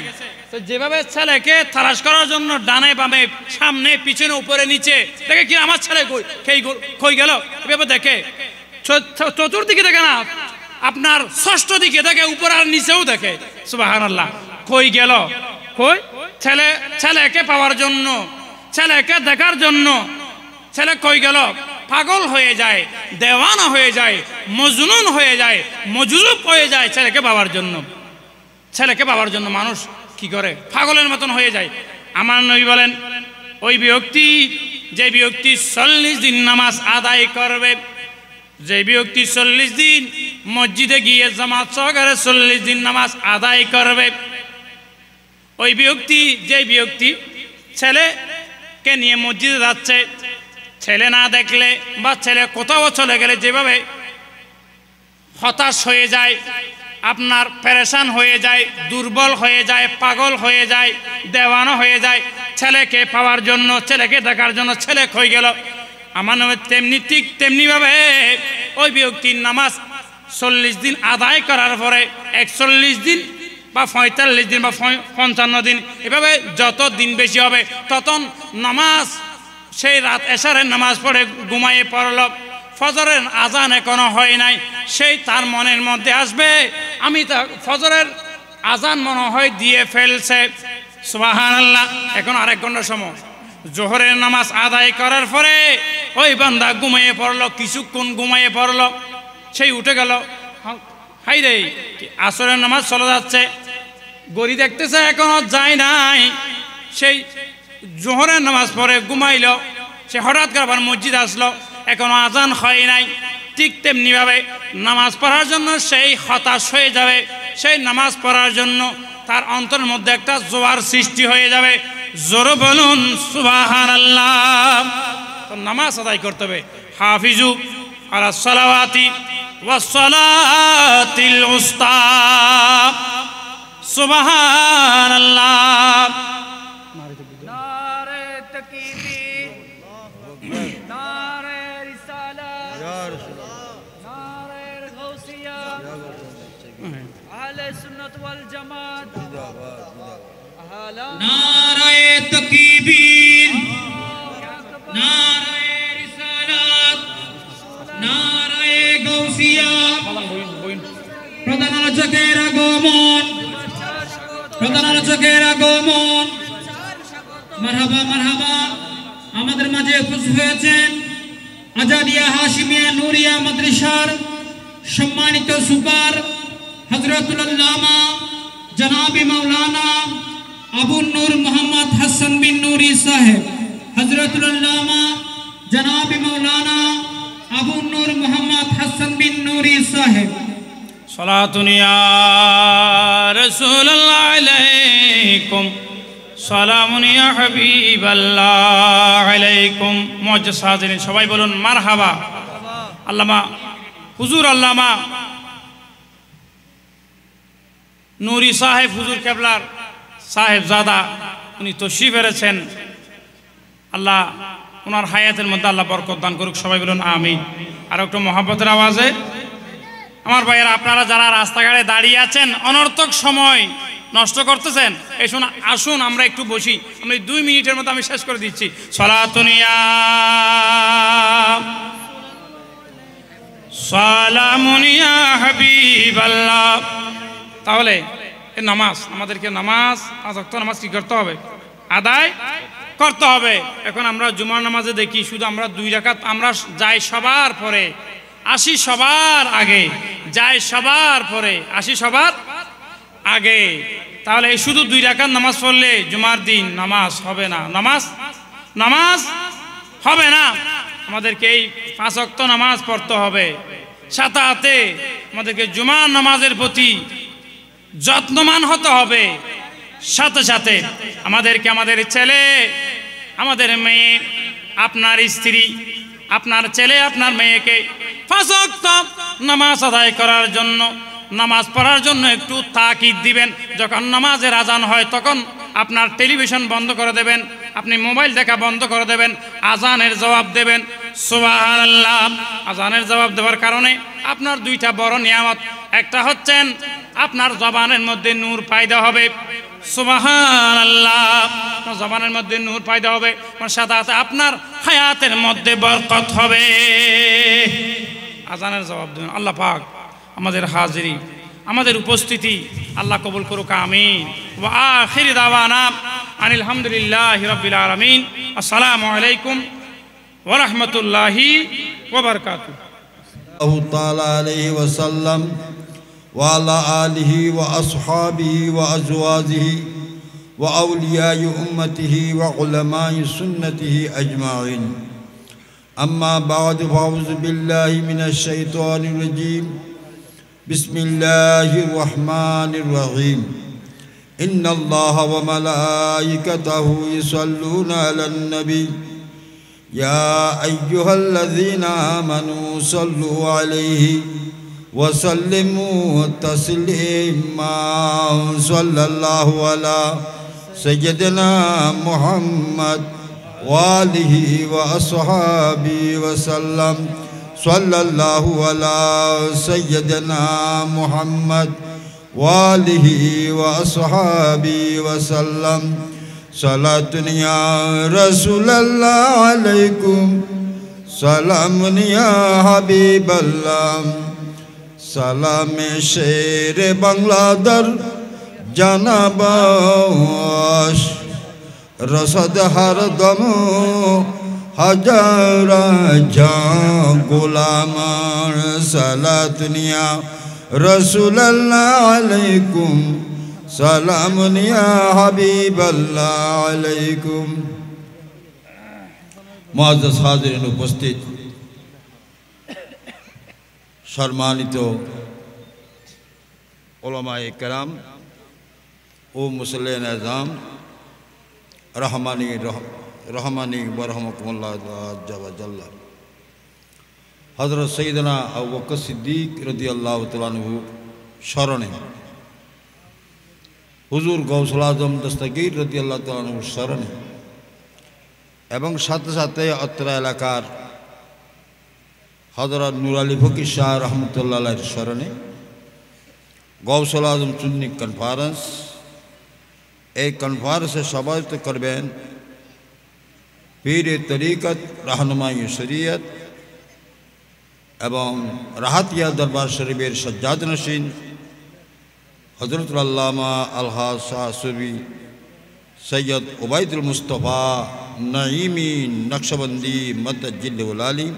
তো যেভাবে ছেলেকে তালাশ করার জন্য ডানে বামে, সামনে পিছনে, উপরে নিচে দেখে, কি আমার ছেলে কই গেল, এভাবে দেখে। চতুর্দিকে দেখে না, আপনার ষষ্ঠ দিকে দেখে, উপর আর নিচেও দেখে। সুবহানাল্লাহ। কই গেল, কই ছেলেকে পাওয়ার জন্য, ছেলেকে দেখার জন্য ছেলে কই গেল, পাগল হয়ে যায়, দেওয়ানা হয়ে যায়, মজনুন হয়ে যায়, মজলুব হয়ে যায় ছেলেকে পাওয়ার জন্য মানুষ কি করে, পাগলের মতন হয়ে যায়। আমার নবী বলেন, ওই ব্যক্তি, যে ব্যক্তি 40 দিন নামাজ আদায় করবে, যে ব্যক্তি 40 দিন মসজিদে গিয়ে জামাত সহকারে 40 দিন নামাজ আদায় করবে, ওই ব্যক্তি, যে ব্যক্তি ছেলেকে নিয়ে মসজিদে যাচ্ছে, ছেলে না দেখলে বা ছেলে কোথাও চলে গেলে যেভাবে হতাশ হয়ে যায়, আপনার পেরেশান হয়ে যায়, দুর্বল হয়ে যায়, পাগল হয়ে যায়, দেওয়ানা হয়ে যায় ছেলেকে পাওয়ার জন্য, ছেলেকে দেখার জন্য, ছেলে কই গেল, আমার নামে ঠিক তেমনি ভাবে ওই ব্যক্তির নামাজ 40 দিন আদায় করার পরে 41 দিন বা 45 দিন বা 55 দিন, এভাবে যত দিন বেশি হবে তত নামাজ, সেই রাত এশারের নামাজ পড়ে ঘুমাইয়ে পড়ল, ফজরের আজান এখনো হয় নাই, সেই তার মনের মধ্যে আসবে আমি তা ফজরের আজান মনে হয় দিয়ে ফেলছে। সুবহানাল্লাহ। এখন আরেক ঘন্টা সময়, জোহরের নামাজ আদায় করার পরে ওই বান্দা ঘুমাইয়ে পড়লো, কিছুক্ষণ ঘুমাইয়ে পড়লো, সেই উঠে গেল, হাই রে আসরের নামাজ চলে যাচ্ছে, গড়ি দেখতেছে এখনো যায় নাই, সেই জোহরের নামাজ পড়ে ঘুমাইল, সে হঠাৎ করে আবার মসজিদ আসলো, এখনো আজান হয় নাই। ঠিক তেমনিভাবে নামাজ পড়ার জন্য সেই হতাশ হয়ে যাবে, সেই নামাজ পড়ার জন্য তার অন্তরের মধ্যে একটা জোয়ার সৃষ্টি হয়ে যাবে। জোরে বলুন সুবহানাল্লাহ। তো নামাজ আদায় করতে হবে। হাফিজু আলাস সালাওয়াতি ওয়াস সালাতিল উস্তা। সুবহানাল্লাহ। নারে তাকবীর, নারে রিসালাত, নারে গাউসিয়া, আহলে সুন্নাত ওয়াল জামাত, নারে তাকবীর, নারে রিসালাত, নারে গাউসিয়া। প্রধান আলোচকের আগমন, প্রধান আলোচকের আগমন। মারহাবা মারহাবা। আমাদের মাঝে উপস্থিত হয়েছেন আজাদিয়া হাশিমিয়া নুরিয়া মাদ্রাসার সম্মানিত সুপার হযরতুল আল্লামা জনাবি মাওলানা আবু নূর মোহাম্মদ হাসান বিন নুরি সাহেব। হযরতুল আল্লামা জনাবি মাওলানা আবু নূর মোহাম্মদ হাসান বিন নুরি সাহেব। সালাতুন ইয়া রাসূলুল্লাহ আলাইকুম, সালামুন ইয়া হাবিবাল্লাহ আলাইকুম। মুআজ্জাজ হাজিরিন, সবাই বলুন মারহাবা। আল্লামা হুজুর আল্লামা নুরি সাহেব হুজুর কেবলার সাহেবজাদা উনি তশরিফ এনেছেন। আল্লাহ ওনার হায়াতের মধ্যে আল্লাহ বরকত দান করুক। সবাই বলুন আমিন। আর একটু মহব্বতের আওয়াজে আমার ভাইয়েরা, আপনারা যারা রাস্তাঘাটে দাঁড়িয়ে আছেন, অনর্থক সময় নষ্ট করতেছেন, এই শোনা আসুন আমরা একটু বসি। আমি 2 মিনিটের মধ্যে আমি শেষ করে দিচ্ছি। সালাতুন ইয়া সালামুন ইয়া হাবিবাল্লাহ। তাহলে এই নামাজ, আমাদেরকে নামাজ, 5 ওয়াক্ত নামাজ কি করতে হবে? আদায় করতে হবে। এখন আমরা জুমার নামাজে দেখি শুধু আমরা 2 রাকাত, আমরা যাই সবার পরে, আসি সবার আগে, যাই সবার পরে, আসি সবার আগে। তাহলে এই শুধু 2 রাকাত নামাজ পড়লে জুমার দিন নামাজ হবে না, নামাজ হবে না। আমাদেরকে এই 5 ওয়াক্ত নামাজ পড়তে হবে। সাথে সাথে আমাদেরকে জুমার নামাজের প্রতি যত্নবান হতে হবে। সাথে সাথে আমাদেরকে আমাদের ছেলে, আমাদের মেয়ে, আপনার স্ত্রী, আপনার ছেলে, আপনার মেয়েকে 5 ওয়াক্ত নামাজ আদায় করার জন্য, নামাজ পড়ার জন্য একটু তাকিদ দিবেন। যখন নামাজের আজান হয় তখন আপনার টেলিভিশন বন্ধ করে দেবেন, আপনি মোবাইল দেখা বন্ধ করে দেবেন, আজানের জবাব দেবেন। সুবহানাল্লাহ। আজানের জবাব দেওয়ার কারণে আপনার 2টা বড় নিয়ামত। একটা হচ্ছেন আপনার জবানের মধ্যে নূর পয়দা হবে। সুবহানাল্লাহ। আপনার জবানের মধ্যে নূর পয়দা হবে, সাথে সাথে আপনার হায়াতের মধ্যে বরকত হবে। আজানের জবাব দেবেন। আল্লাহ পাক আমাদের হাজিরি, আমাদের উপস্থিতি আল্লাহ কবুল করুক। আমিন। ওয়া আখির দাওয়ানা আনিল হামদুলিল্লাহি রাব্বিল আলামিন। আসসালামু আলাইকুম ওয়া রাহমাতুল্লাহি ওয়া বারাকাতুহু। তাআলা আলাইহি ওয়াসাল্লাম ওয়া আলা আলিহি ওয়া আসহাবিহি ওয়া আজওয়াজিহি ওয়া আউলিয়াই উম্মতিহি ওয়া উলামাই সুন্নতিহি আজমাইন। আম্মা বা'দু, ফাউযু বিল্লাহি মিনাশ শাইতানির রাজীম। বিসমিল্লাহির রহমানির রহিম। ইন্নাল্লাহা ওয়া মালাইকাতাহু ইউসাল্লুনা আলান নবী ইয়া আইয়ুহাল্লাযীনা আমানু সাল্লু আলাইহি ওয়া সাল্লিমু তাসলিমা। সাল্লাল্লাহু আলা সাইয়্যিদিনা মুহাম্মদ ওয়া আলিহি ওয়া আসহাবিহি ওয়া সাল্লাম। সাল্লাল্লাহু আলা সাইয়্যিদিনা মুহাম্মদ ওয়া আলিহি ওয়া আসহাবিহি ওয়া সাল্লাম। সালাতুন ইয়া রাসূলুল্লাহ আলাইকুম, সালামুন ইয়া হাবিবাল্লাহ। সালামে শেরে বাংলাদার জানাবাস, রসদ হর দম হাজারা জা গোলামার। সালাতুন ইয়া রাসূলুল্লাহ আলাইকুম, سلام يا حبيب الله عليكم মুআজ্জাজ হাজিরিন উপস্থিত সম্মানিত উলামায়ে কেরাম ও মুসল্লিয়ান আযম রহমানি বরহমকুল্লাহ জাল্লা হযরত সৈয়দনা আবু বকর সিদ্দিক রাদিয়াল্লাহু তাআলা আনহু স্মরণে হুজুর গৌসুল আজম দস্তগীর রাদিয়াল্লাহু তাআলা আনহু স্মরণে এবং সাথে সাথে অত্র এলাকার হযরত নূর আলী ফকির শাহ রহমতুল্লাহ আলাইহির স্মরণে গৌসুল আজম সুন্নি কনফারেন্স এই কনফারেন্সে সভাপতিত্ব করবেন পীর-ই তরিকত রাহনুমায়ে শরীয়ত এবং রাহাতিয়া দরবার শরীফের সজ্জাদ নশীন হযরতুল আল্লামা আলহাজ শাহ সুফি সৈয়দ ওবায়দুল মুস্তফা নাঈমি নকশবন্দি মদ্দাজিল্লুল আলী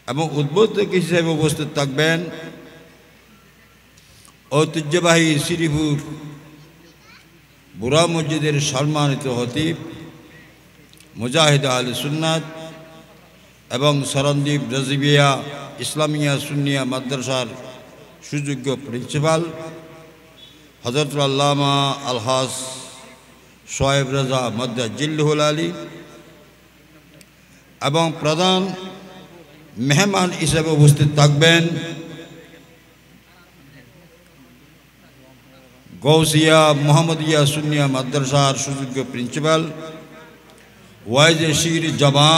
এবং উদ্বোধক হিসেবে উপস্থিত থাকবেন ঐতিহ্যবাহী শ্রীপুর বুড়া মসজিদের সম্মানিত খতিব মুজাহিদ আহলে সুন্নাত এবং সরন্দীপ রাজিবিয়া ইসলামিয়া সুন্নিয়া মাদ্রাসার সুযোগ্য প্রিন্সিপাল হযরতুল আল্লামা আলহাজ শোয়েব রাজা মদ্দাজিল্লুল আলী এবং প্রধান মেহমান হিসেবে উপস্থিত থাকবেন গৌসিয়া মোহাম্মদিয়া সুন্নিয়া মাদ্রাসার সুযোগ্য প্রিন্সিপাল ওয়াইজে শির জামা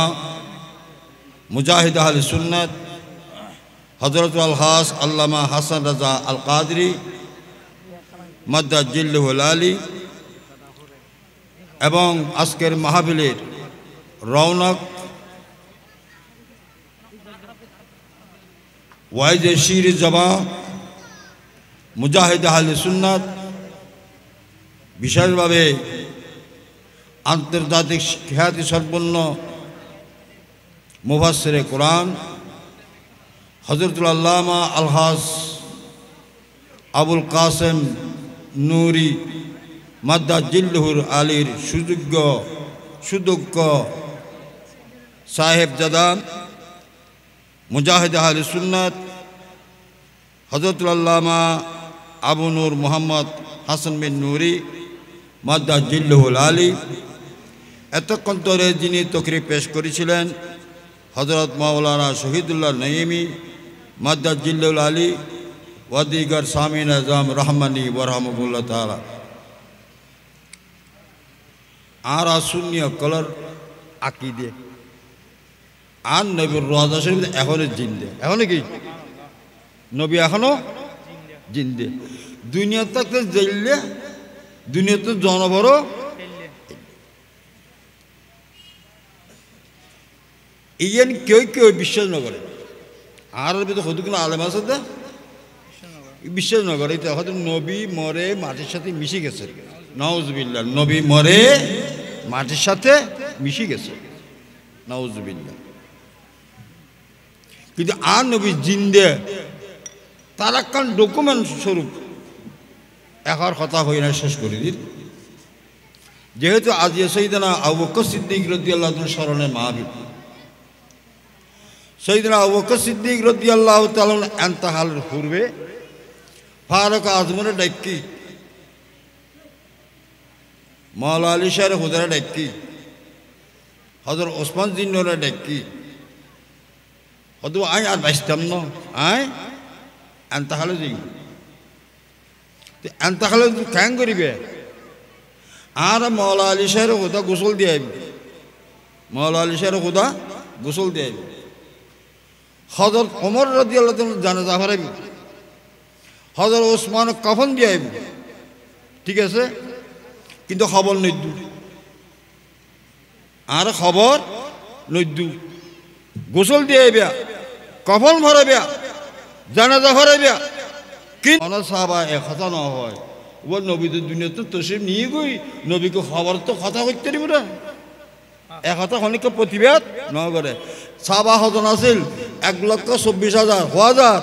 মুজাহিদ আহলে সুন্নাত হযরত আলহাজ আল্লামা হাসান রাজা আল কাদরি মদ্দাজিল্লুল আলী এবং আজকের মাহফিলের রৌনক ওয়াইজে শির জামা মুজাহিদ আহলে সুন্নাত বিশেষভাবে আন্তর্জাতিক খ্যাতি সম্পন্ন মুফাসসিরে কোরআন হযরতুল আল্লামা আলহাজ আবুল কাসেম নূরি মদ্দাজিল্লুল আলীর সুযোগ্য সাহেবজাদা মুজাহিদ আহলে সুন্নাত হযরতুল আল্লামা আবু নূর মোহাম্মদ হাসান বিন নূরি মদ্দাজিল্লুল আলী এতক্ষণ ধরে যিনি তকরির পেশ করেছিলেন হযরত মাওলানা শহীদুল্লাহ নঈমি মদ্দাজিল্লুল আলী ওয়াদিগার সামিন আজম রহমানি বরহমকুল্লাহ তাআলা আর সুন্নিয়া কলর আকিদে আর নবীর রওজা শরীফ এখনো জিন্দে এখনো কি নবী এখনো জিন্দে দুনিয়া থাকতে জেললে দুনিয়াতে জনবর ইয়ান কেউ বিশ্বাস নকরে আর ভিতরে হয়তো কোনো আলেম আছে তো বিশ্বাস নকরে এটা হয়তো নবী মরে মাটির সাথে মিশে গেছে নাউজুবিল্লাহ নবী মরে মাটির সাথে মিশে গেছে নাউজুবিল্লাহ কিন্তু আর নবী জিন্দে তার একখান ডকুমেন্ট স্বরূপ একার কথা হই না শেষ করে দিন যেহেতু আজ সৈয়দনা আবু বকর সিদ্দিক রাদিয়াল্লাহু তাআলা স্মরণে মাহফিল সৈয়দনা আবু বকর সিদ্দিক রাদিয়াল্লাহু তাআলা ইন্তেকালের পূর্বে ফারুক আজমের ডাকি মাওলা আলী শাহ হুদারা ডাকি হযরত ওসমান জিন্নরা ডাকি হয়তো আই আর বাইস্তাম ন আয় ইন্তেকালে যাই ইন্তেকালে কেন করিবে আর মাওলা আলী শাহের হুদা গোসল দিয়ে আইবি মাওলা আলী শাহের হুদা গোসল দিয়ে আইবি হযরত ওমর রাদিয়াল্লাহু তাআলা জানাজা পড়াইবি হযরত ওসমান কাফন দিয়ে আইবি ঠিক আছে কিন্তু খবর নইদু আর খবর নইদু গোসল দিয়ে আইবা কাফন ভরাইবা জানাজা ভরাইবা কিন্তু অনেক সাহাবা এক কথা না হয় ও নবী তো দুনিয়াতে তশরিফ নিয়ে গই নবীকে খবর তো কথা করতে দিব না এক কথা অনেক প্রতিবাদ ন করে সাহাবা হজন আছিল 1,24,000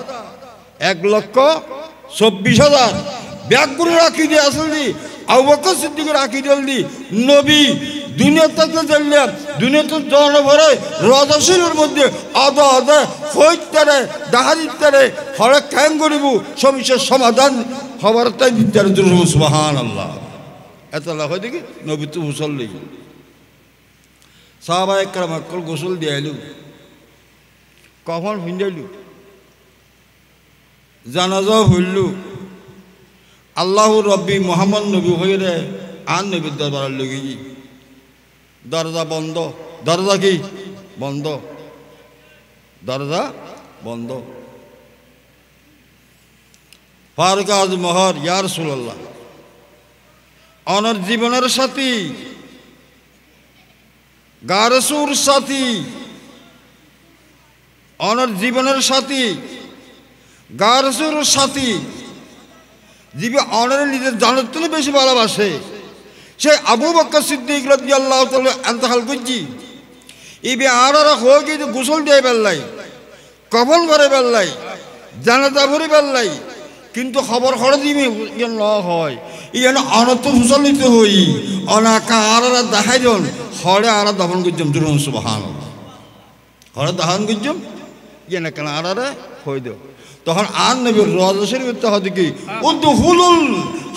1,24,000 ব্যাগগুলোর আকিদে আসলি আবু বকর সিদ্দিকের আকিদে দি নবী দুনিয়াতে চললে দুনিয়াতে জন ভরে রজাশিলের মধ্যে আদা আদা হইতারে ডাহারিতারে হরে ক্যাং করিব সমস্যার সমাধান হবার তাই দিতারে সুবহানাল্লাহ এতলা হয় দেখি নবী তো মুসল্লি সাহাবা একরাম আকল গোসল দিয়াইলু কখন ভিন্দাইলু জানাজা হইলু আল্লাহ রব্বি মোহাম্মদ নবী হইরে আন নবীর দরবার লগে দরজা বন্ধ দরজা কি বন্ধ দরজা বন্ধ ফারুক আজ মোহর ইয়া রাসূলুল্লাহ অনর জীবনের সাথী গারসুর সাথী অনর জীবনের সাথী গারসুর সাথী যিনি অনরে নিজের জানের থেকে বেশি ভালোবাসে সে আবু বকর সিদ্দিক রাদিয়াল্লাহু তাআলা ইন্তেকাল করছি ইবে আরারা হয়ে গিয়ে গোসল দিয়ে বেল্লাই কফন করে বেল্লাই জানাজা ভরে বেল্লাই কিন্তু খবর খড় দিবি ন হয় ইয়ান অনত মুসল্লিতে হই অনাকা আরারা দেখাই জন হরে আরা দফন করছম দুরুন সুবহানাল্লাহ হরে দহন করছম ইয়ান কেন আরারা হই দেও তখন আর নবীর রওজা শরীফ হতে কি উদহুলুল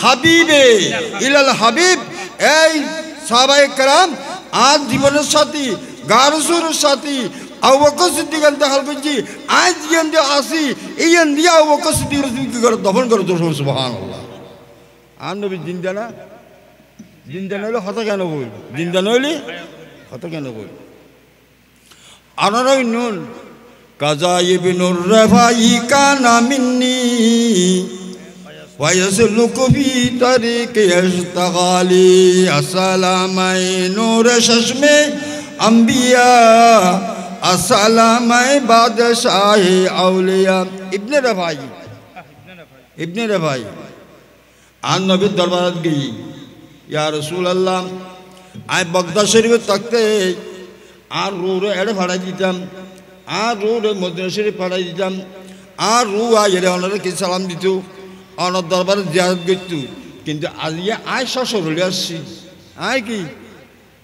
হাবিবে ইলাল হাবিব এই সাহাবায়ে কেরাম আজ জীবনের সাথী গারসুর সাথী আবু বকর সিদ্দিক ইন্তেকাল করছি আজ ইয়ান দিয়ে আসি ইয়ান দিয়ে আবু বকর সিদ্দিক কি করে দফন করে তো সুবহানাল্লাহ আর নবী জিন্দা না জিন্দা নইলে হতা কেন বল জিন্দা নইলে হতা কেন বল আনারাই নুন কাজা ইবনুর রাফাই কানা মিন্নি ওয়ায়াসলুকু ফি তারিকি ইশতাগালি আসসালামাই নূর চশমে আম্বিয়া আসসালামাই বাদশাহে আউলিয়া ইবনে রাফাই আর নবীর দরবার গই ইয়া রাসূলুল্লাহ আই বাগদাদ শরীফে থাকতে আর রুরে এড়ে ভাড়া দিতাম আর রুরে মদিনা শরীফ পাঠাই দিতাম আর রু আইরে ওনারে কি সালাম দিত ওনার দরবারে জিয়ারত করতো কিন্তু আলিয়া আয় শ্বশুরে আসছি আয় কি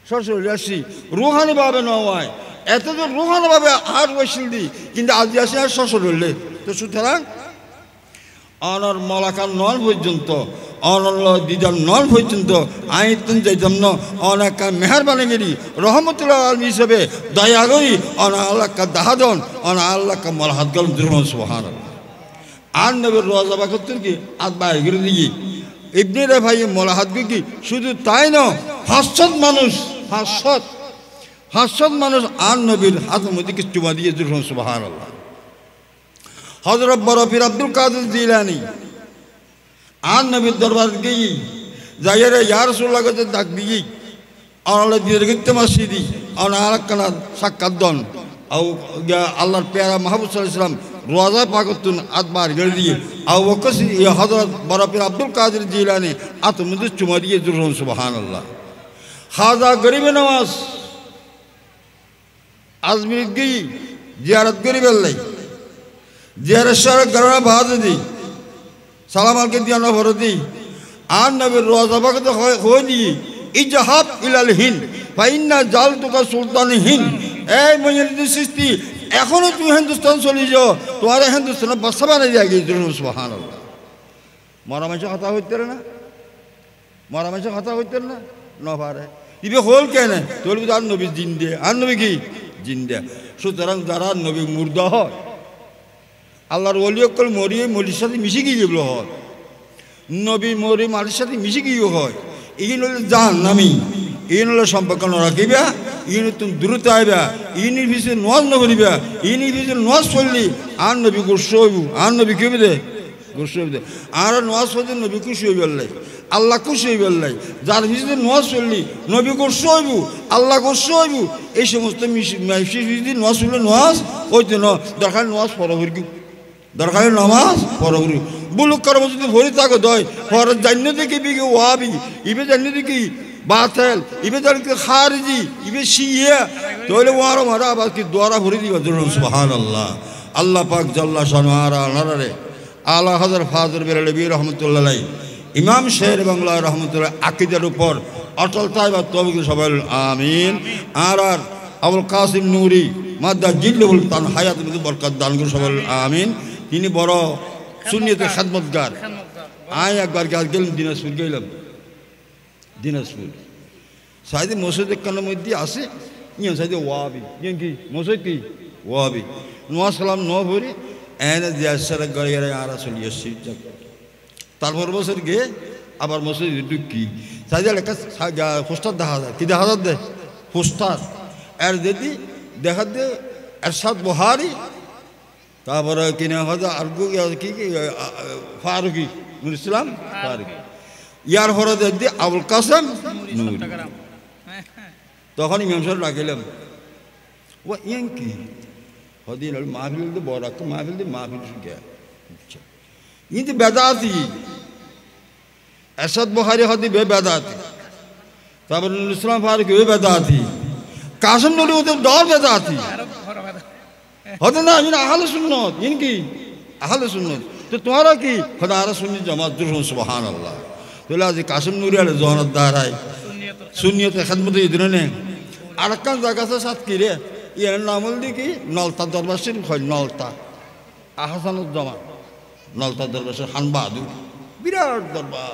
শ্বশুরে আসছি রুহানিভাবে নয় এত তো রুহানিভাবে আর বসিল দি কিন্তু আজ আসি আর শ্বশুরে তো সুতরাং অনর মলাকার নল পর্যন্ত অনল দিদার নল পর্যন্ত আইতন যাইতাম ন অনেক মেহরবানি গেরি রহমতুল্লাহ আলম হিসেবে দয়া করি অনা আল্লাহ কা দাহাদন অনা আল্লাহ কা মলাহাত গলম দুরুন সুবহানাল্লাহ আর নবীর রওজা বাকতুর কি আত বাইরে গিয়ে দিই ইবনে রাফাই মলাহাত কি শুধু তাই না 500 মানুষ 500 মানুষ আর নবীর হাতের মধ্যে কি চুমা দিয়ে দুরুন সুবহানাল্লাহ হযরত বরফির আব্দুল কাদের জিলানী আর নবীর দরবার গই যাইরে ইয়া রাসূলুল্লাহ কে ডাক দিই আল্লাহ দিয়ে গিতে মসজিদি আর কানা সাক্ষাৎ দন আও আল্লাহর প্যারা মাহবুব সাল্লাল্লাহু আলাইহি ওয়াসাল্লাম রওজা পাকতুন আতবার গড় দিয়ে আও ওকসি হযরত বরফির আব্দুল কাদের জিলানী আতমুদ চুমা দিয়ে দুরুন সুবহানাল্লাহ খাজা গরিবে নওয়াজ আজমির গই জিয়ারত করিবে লাই জিয়ারত শহর গরনা বাদ দি সালাম আলকে দিয়া নভর দি আর নবীর রওজা বাগত হই দি ইজহাব ইলাল হিন্দ ফাইন্না জালতুকা সুলতান হিন্দ এই মইনুদ্দিন চিশতি এখনো তুমি হিন্দুস্তান চলি যাও তোমার হিন্দুস্তানে বাসা বানাই দিয়া গিয়ে সুবহানাল্লাহ মরামাইছে কথা হইতে না মরামাইছে কথা হইতে না নভারে ইবে হল কেন তোর আর নবী জিন্দে আর নবী কি জিন্দে সুতরাং যারা নবী মুর্দা হয় আল্লাহর ওলি অকল মরিয়ে মরির সাথে মিশে গিয়ে যেগুলো হয় নবী মরি মারির সাথে মিশে গিয়ে হয় ইন হলে জান নামি ইন হলে সম্পর্ক নরাখিবা ইন তুমি দূরত আইবা ইনির ভিতরে নোয়াজ নকরিবা ইনির ভিতরে নোয়াজ পড়লি আর নবী গোস্ব হইব আর নবী কি দে গোস্ব হইব দে আর নোয়াজ পড়লে নবী খুশি হইব লাই আল্লাহ খুশি হইব লাই যার ভিতরে নোয়াজ পড়লি নবী গোস্ব হইব আল্লাহ গোস্ব হইব এই সমস্ত নোয়াজ পড়লে নোয়াজ হইতে ন দরকার নোয়াজ পড়া হইব দরকারি নামাজ পড়ি বুলুক কর্ম যদি ভরি থাকো দয় ফর জান্নাত থেকে বিগে ওয়াবি ইবে জান্নাত কি বাতিল ইবে জান্নাত খারিজি ইবে শিয়া তোলে ওয়ার মারা আবার কি দোয়ারা ভরি দিবা সুবহানাল্লাহ আল্লাহ পাক জাল্লা শানু আরা নারে আলা হযরত ফাজর বেলালি রহমাতুল্লাহ আলাইহি ইমাম শের বাংলা রহমতুল্লাহ আকিদার উপর অটলতায় বা তৌফিক সবাই আমিন। আর আবুল কাসিম নুরি মাদ্দা জিল্লুল তান হায়াত বরকত দান করে সবাই আমিন। তিনি বড় সুন্নিয়তে খেদমতগার। আয় একবার গেলাম দিনাজপুর, গেলাম দিনাজপুর সাইদে মসজিদ কানের মধ্যে আসে ইয়ে সাইদে ওয়াবি ইয়ে কি মসজিদ কি ওয়াবি নোয়া সালাম ন ভরি এনে দেয়ার গড়ে গড়ে আর চলি আসছি। তারপর বছর গিয়ে আবার মসজিদ ঢুকি সাইদে একটা পোস্টার দেখা যায়, কি দেখা যায় দেয় পোস্টার এর যদি দেখা দে এরশাদ বুহারি, তারপরে কিনা হয়তো আর কি ফারুকি নুর ইসলাম ফারুকি, ইয়ার পরে দেখি আবুল কাসেম নুরি। তখন ইমাম সাহেব ডাকিলাম, ও ইয়াং কি হদিন মাহফিল তো বড় একটা মাহফিল দিয়ে মাহফিল শিখে কিন্তু বেদাতি এরশাদ বুখারী হদি বেদাতি, তারপরে নুর ইসলাম ফারুকি বেদাতি, কাসেম নুরি ওদের ডর বেদাতি হতে না ইন আহলে সুন্নত, ইন কি আহলে সুন্নত। তো তোমারা কি খোদা আর সুন্নি জামাত দুরুন সুবহানাল্লাহ। তাহলে আজ কাসেম নুরি আলে জহরত দাঁড়ায় সুন্নিয়তে খেদমতে ইদরনে আর একটা জায়গা আছে সাত কি রে ইয়ার নাম হল কি নলতা দরবার শরীফ হয়, নলতা আহসানুজ্জামান নলতা দরবার শরীফ খান বাহাদুর বিরাট দরবার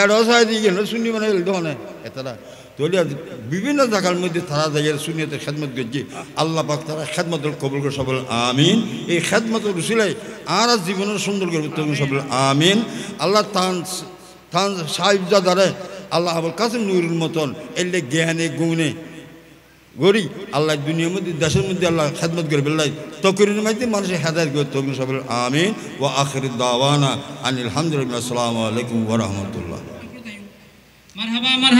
এর সাইড গেল সুন্নি মানে দোকানে এতটা। তাহলে বিভিন্ন জায়গার মধ্যে তারা জায়গার সুন্নিয়তে খেদমত করছে। আল্লাহ পাক তারা খেদমতের কবুল করে সবল আমিন। এই খেদমতের রুসিলাই আর জীবনের সুন্দর করে সবল আমিন। আল্লাহ তান সাহিবজাদারে আল্লাহ আবুল কাসেম নুরুর মতন এলে জ্ঞানে গুণে গড়ি আল্লাহ দুনিয়ার মধ্যে দেশের মধ্যে আল্লাহ খেদমত করে বেল্লাই তকরির মধ্যে মানুষের হেদায়েত করে তকরির সবল আমিন। ও আখির দাওয়ানা আনিল হামদুলিল্লাহ। আসসালামু আলাইকুম ওয়া রাহমাতুল্লাহ। মারহাবা মারহাবা।